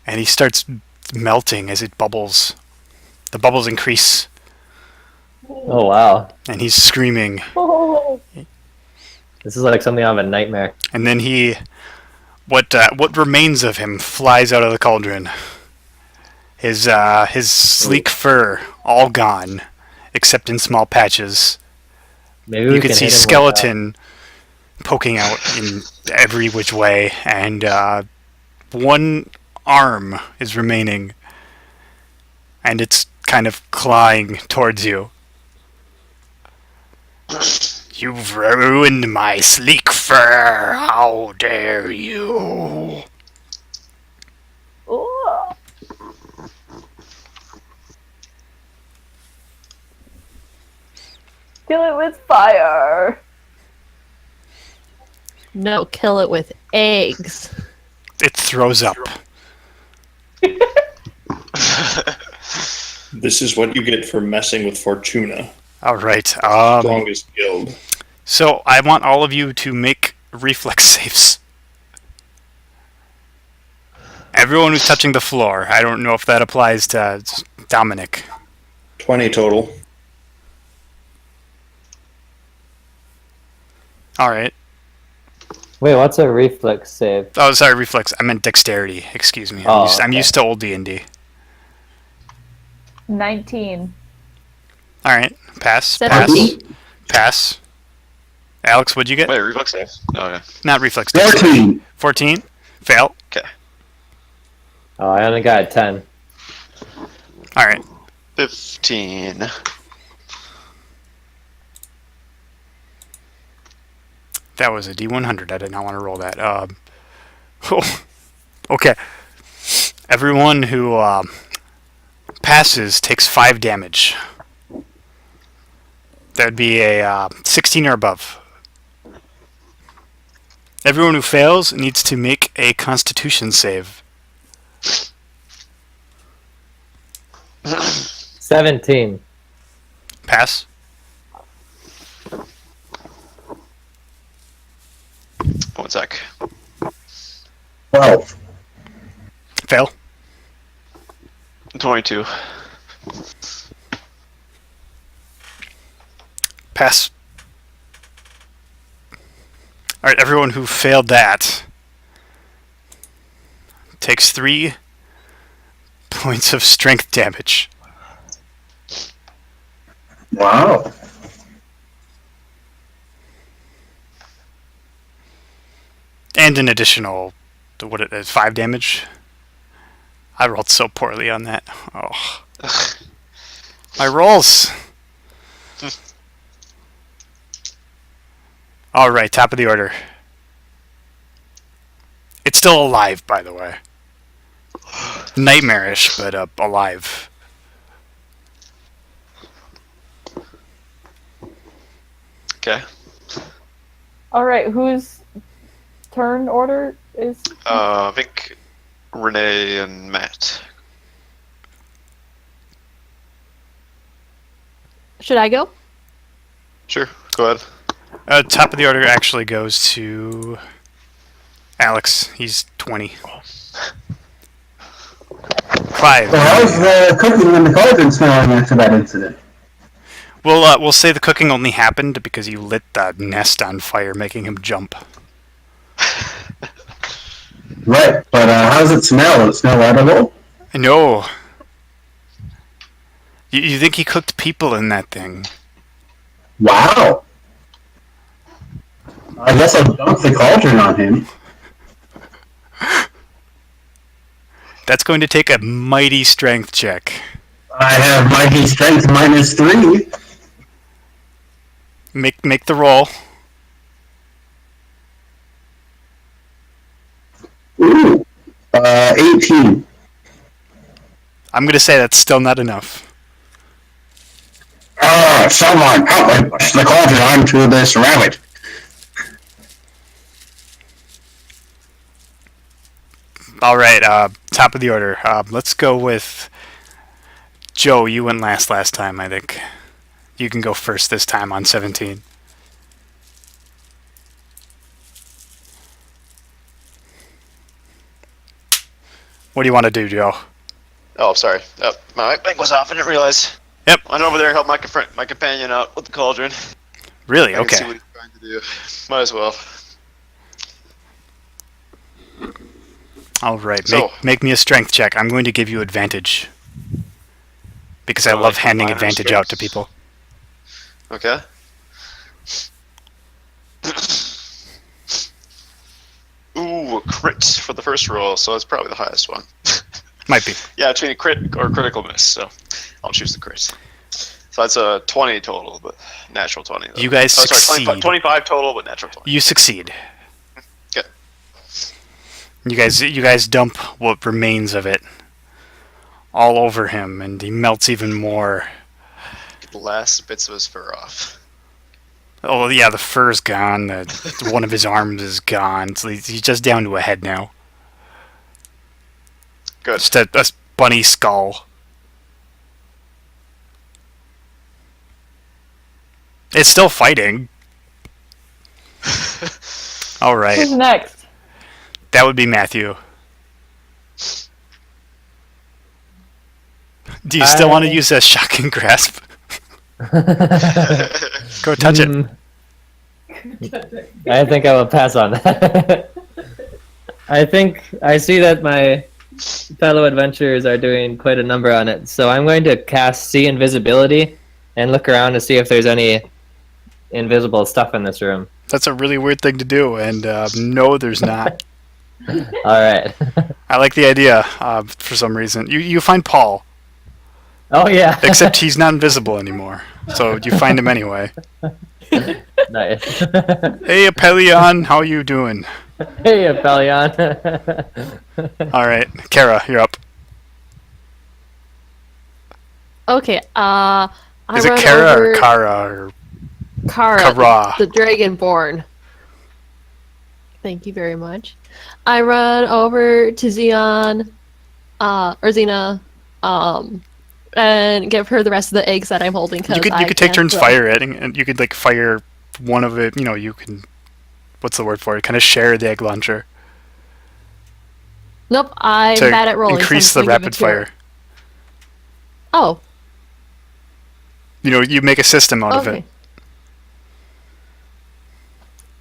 And he starts melting as it bubbles. The bubbles increase, Oh wow, and he's screaming. this is like something out of a nightmare. And then what remains of him flies out of the cauldron. His sleek fur all gone, except in small patches. Maybe we You can can see hit him with, skeleton poking out in every which way, and one arm is remaining, and it's kind of clawing towards you. You've ruined my sleek fur. How dare you? Ooh. Kill it with fire. No, kill it with eggs. It throws up. This is what you get for messing with Fortuna, All right. strongest guild. So I want all of you to make reflex saves. Everyone who's touching the floor. I don't know if that applies to Dominic. 20 total. All right. Wait, what's a reflex save? Oh, sorry, reflex. I meant dexterity. Excuse me. Oh, I'm okay. used to old D&D. 19. All right. Pass. 17. Pass. Alex, what'd you get? Wait, reflex save? Oh, yeah. Not reflex. 14. 14. Fail. Okay. Oh, I only got a 10. All right. 15. That was a D100. I did not want to roll that. Okay. Everyone who passes takes 5 damage. That would be a 16 or above. Everyone who fails needs to make a Constitution save. 17. Pass. One sec. 12. Fail. 22. Pass. Alright, everyone who failed that takes 3 points of strength damage. Wow. And an additional, what it is, 5 damage. I rolled so poorly on that. Oh. My rolls! Alright, top of the order. It's still alive, by the way. Nightmarish, but alive. Okay. Alright, whose turn order is? I think Renee and Matt. Should I go? Sure, go ahead. Top of the order actually goes to Alex. He's 20. Clive. So how's the cooking in the cauldron smelling after that incident? We'll say the cooking only happened because you lit the nest on fire, making him jump. Right, but how does it smell? Does it smell edible? No. You think he cooked people in that thing? Wow. I guess I'll dump the cauldron on him. That's going to take a mighty strength check. I have mighty strength -3. Make the roll. Ooh. 18. I'm going to say that's still not enough. Someone help me push the cauldron onto this rabbit. All right, top of the order. Let's go with Joe. You went last time, I think. You can go first this time on 17. What do you want to do, Joe? Oh, sorry. My mic was off. I didn't realize. Yep. I went over there and helped my companion out with the cauldron. Really? I can see Okay. what he's trying to do. Might as well. All right. So- Make me a strength check. I'm going to give you advantage. Because I So, love like, handing minor advantage out to strength? people. Okay. Ooh, a crit for the first roll, so it's probably the highest one. Might be. Yeah, between a crit or critical miss, so I'll choose the crit. So that's a 20 total, but natural 20. Though. You guys Sorry, succeed. 25 total, but natural 20. You succeed. Okay. You guys dump what remains of it all over him, and he melts even more. Get the last bits of his fur off. Oh yeah, the fur's gone. One of his arms is gone. So he's just down to a head now. Good. Just a bunny skull. It's still fighting. All right, Who's next? that would be Matthew. Do you still want to use that shocking grasp? Go touch it. I think I will pass on that. I think I see that my fellow adventurers are doing quite a number on it, so I'm going to cast See Invisibility and look around to see if there's any invisible stuff in this room. That's a really weird thing to do, and no, there's not. All right. I like the idea for some reason. You find Paul, Oh yeah. except he's not invisible anymore, so you find him anyway. Nice. Hey, Apellion, how you doing? Hey, Apellion. All right, Kara, you're up. Okay, I Is it run Kara over or Kara or Kara, Kara? the Dragonborn. Thank you very much. I run over to Xeon, or Xena, and give her the rest of the eggs that I'm holding. Cause You could I take can't turns throw. fire it, and you could like fire one of it. You know, you can. What's the word for it? Kind of share the egg launcher Nope, I'm to bad at rolling. so I'm increase just the gonna give rapid it to her. fire. Oh, You know, you make a system out of okay. it.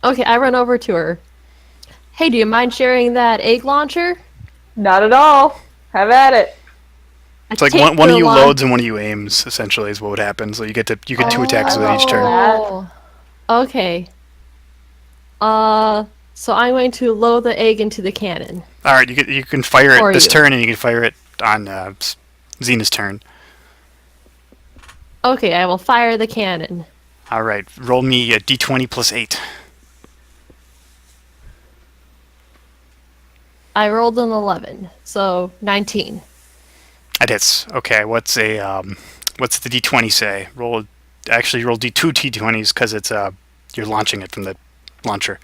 Okay, I run over to her. Hey, do you mind sharing that egg launcher? Not at all. Have at it. It's like one of you loads and one of you aims. Essentially, is what would happen. So you get two attacks with each turn. Oh, okay. So I'm going to load the egg into the cannon. All right, you can fire it Or this you. turn, and you can fire it on Xena's turn. Okay, I will fire the cannon. All right, roll me a d20 plus 8. I rolled an 11, so 19. That hits. Okay, what's the d20 say? Roll d2 d20s because it's you're launching it from the launcher.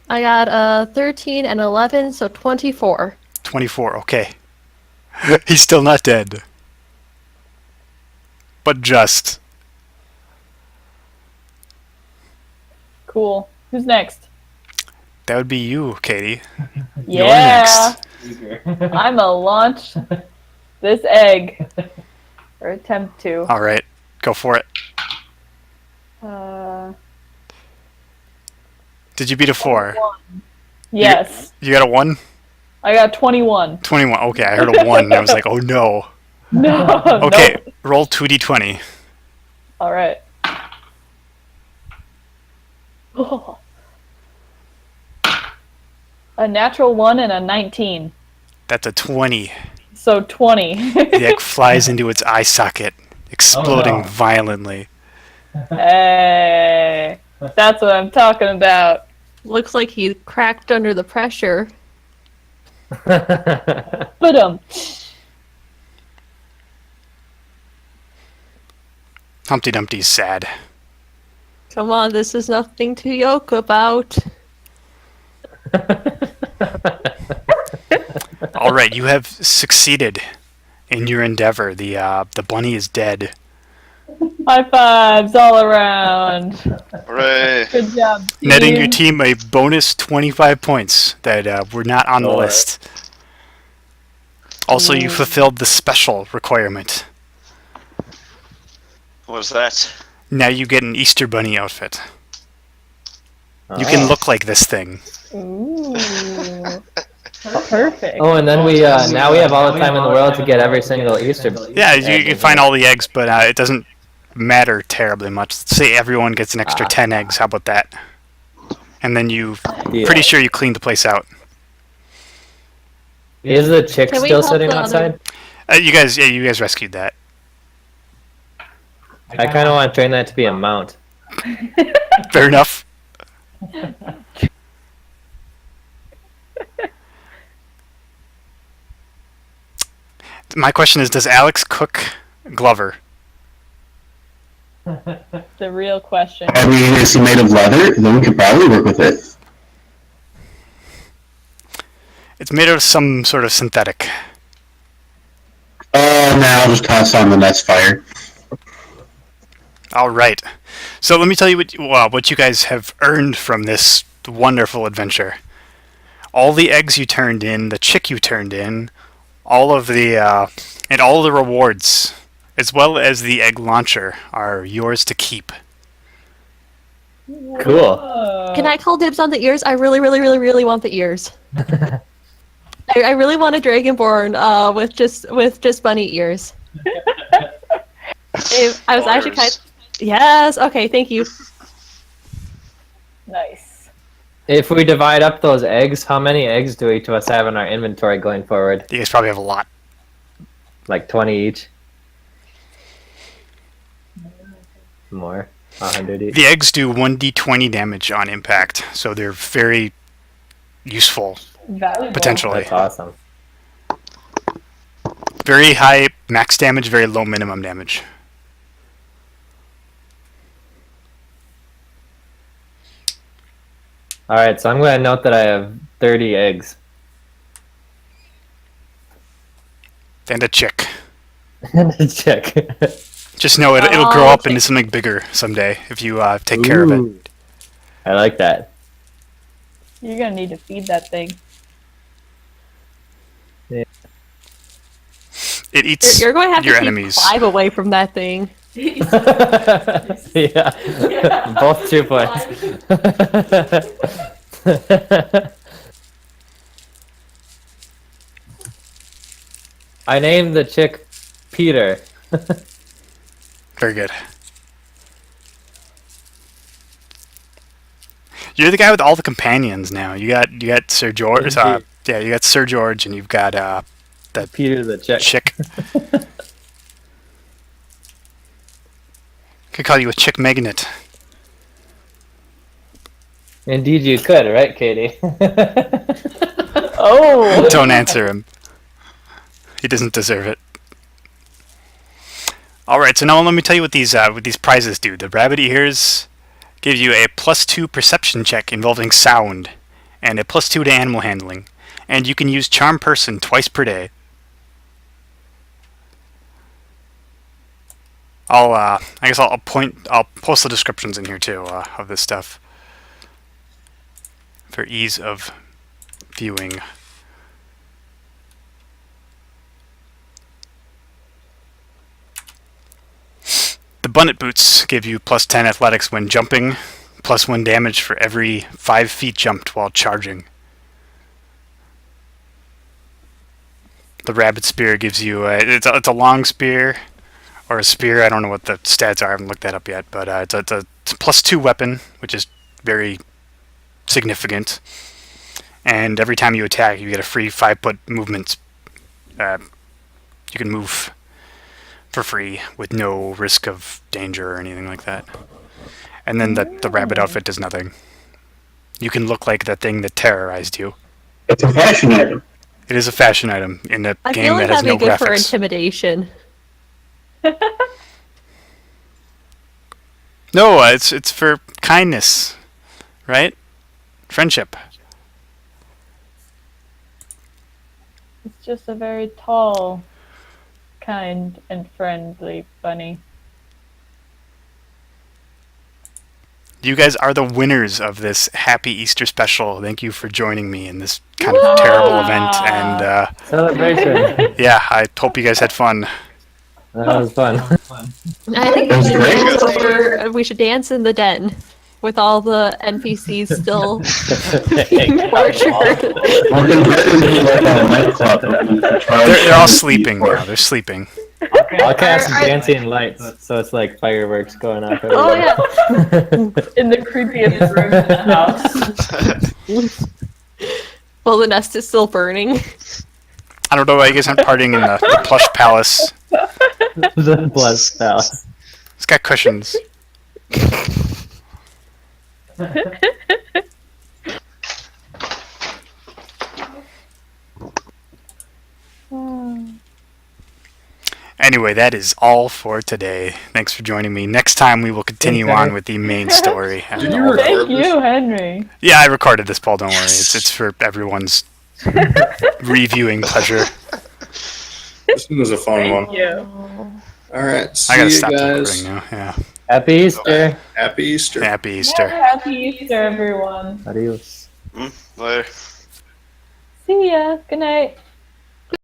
I got a 13 and 11, so 24. 24. Okay, he's still not dead, but just. Cool. Who's next? That would be you, Katie. Yeah. I'm a launch this egg. Or attempt to. All right, go for it. Did you beat a 4? Yes. You got a 1? I got 21. 21. Okay, I heard a 1. And I was like, oh no. No. Okay, Nope. roll 2d20. All right. A natural 1 and a 19. That's a 20. So 20. The egg flies into its eye socket, exploding violently. Hey, that's what I'm talking about. Looks like he cracked under the pressure. But Humpty Dumpty's sad. Come on, this is nothing to yoke about. All right, you have succeeded in your endeavor. The bunny is dead. high fives all around. Hooray! Good job, team. Netting your team a bonus 25 points that were not on the list. Also, you fulfilled the special requirement. What was that? Now you get an Easter Bunny outfit. You can look like this thing. Ooh. Perfect. Oh, and then we now we have all the time in the world to get every single Easter. Yeah, you can find all the eggs, but it doesn't matter terribly much. Let's say everyone gets an extra 10 eggs. How about that? And then pretty sure you clean the place out. Is the chick Can we still help sitting the other- outside? You guys rescued that. I kind of want to train that to be a mount. Fair enough. My question is, does Alex cook Glover? The real question. I mean, is he made of leather? Then we could probably work with it. It's made of some sort of synthetic. Oh, now I'll just toss on the nest fire. All right. So let me tell you what you guys have earned from this wonderful adventure. All the eggs you turned in, the chick you turned in, all of the and all the rewards, as well as the egg launcher, are yours to keep. Cool. Can I call dibs on the ears? I really, really, really, really want the ears. I really want a Dragonborn with just bunny ears. I was actually kind. Yes. Okay. Thank you. Nice. If we divide up those eggs, how many eggs do each of us have in our inventory going forward? You guys probably have a lot. Like 20 each? More? 100 each? The eggs do 1d20 damage on impact, so they're very useful, Valuable. potentially. That's awesome. Very high max damage, very low minimum damage. Alright, so I'm going to note that I have 30 eggs. And a chick. And a chick. Just know it'll grow up into something bigger someday if you take care of it. I like that. You're gonna need to feed that thing. It eats You're going to have your to keep enemies. Clive away from that thing. Yeah. Both 2 points. I named the chick Peter. Very good. You're the guy with all the companions now. You got Sir George. Indeed. You got Sir George, and you've got Peter the chick. Chick. Could call you a chick magnet. Indeed you could, right, Katie? Oh. Don't answer him. He doesn't deserve it. All right, so now let me tell you what these prizes do. The rabbit ears give you a +2 perception check involving sound, and a +2 to animal handling, and you can use Charm Person twice per day. I guess I'll post the descriptions in here too of this stuff for ease of viewing. The Bunnet Boots give you +10 athletics when jumping, +1 damage for every 5 feet jumped while charging. The Rabbit Spear gives you it's a long spear or a spear. I don't know what the stats are. I haven't looked that up yet. But it's a +2 weapon, which is very significant. And every time you attack, you get a free 5-foot movement. You can move for free with no risk of danger or anything like that. And then the rabbit outfit does nothing. You can look like the thing that terrorized you. It's a fashion item. It is a fashion item in a I game feel like that has that'd no be good for graphics. intimidation. No, it's for kindness, right? Friendship. It's just a very tall, kind, and friendly bunny. You guys are the winners of this Happy Easter special. Thank you for joining me in this kind of terrible event. And Celebration. yeah, I hope you guys had fun. That was fun. I think That's we should, great. dance we should dance in the den with all the NPCs still being tortured. We're converting to like a nightclub. They're all sleeping now. They're sleeping. I'll cast dancing lights, so it's like fireworks going off everywhere. Oh yeah. In the creepiest room in the house. Well, the nest is still burning. I don't know why you guys aren't partying in the plush palace. The plus palace. It's got cushions. Anyway, that is all for today. Thanks for joining me. Next time we will continue on with the main story. Did you record Thank this? you, Henry. Yeah, I recorded this, Paul. Don't worry. It's for everyone's reviewing pleasure. This one was a fun Thank one. you. All right, see I gotta you stop guys. recording now. Yeah. Happy Easter. Happy Easter. Happy Easter. Happy Easter, everyone. Adios. Later. See ya. Good night.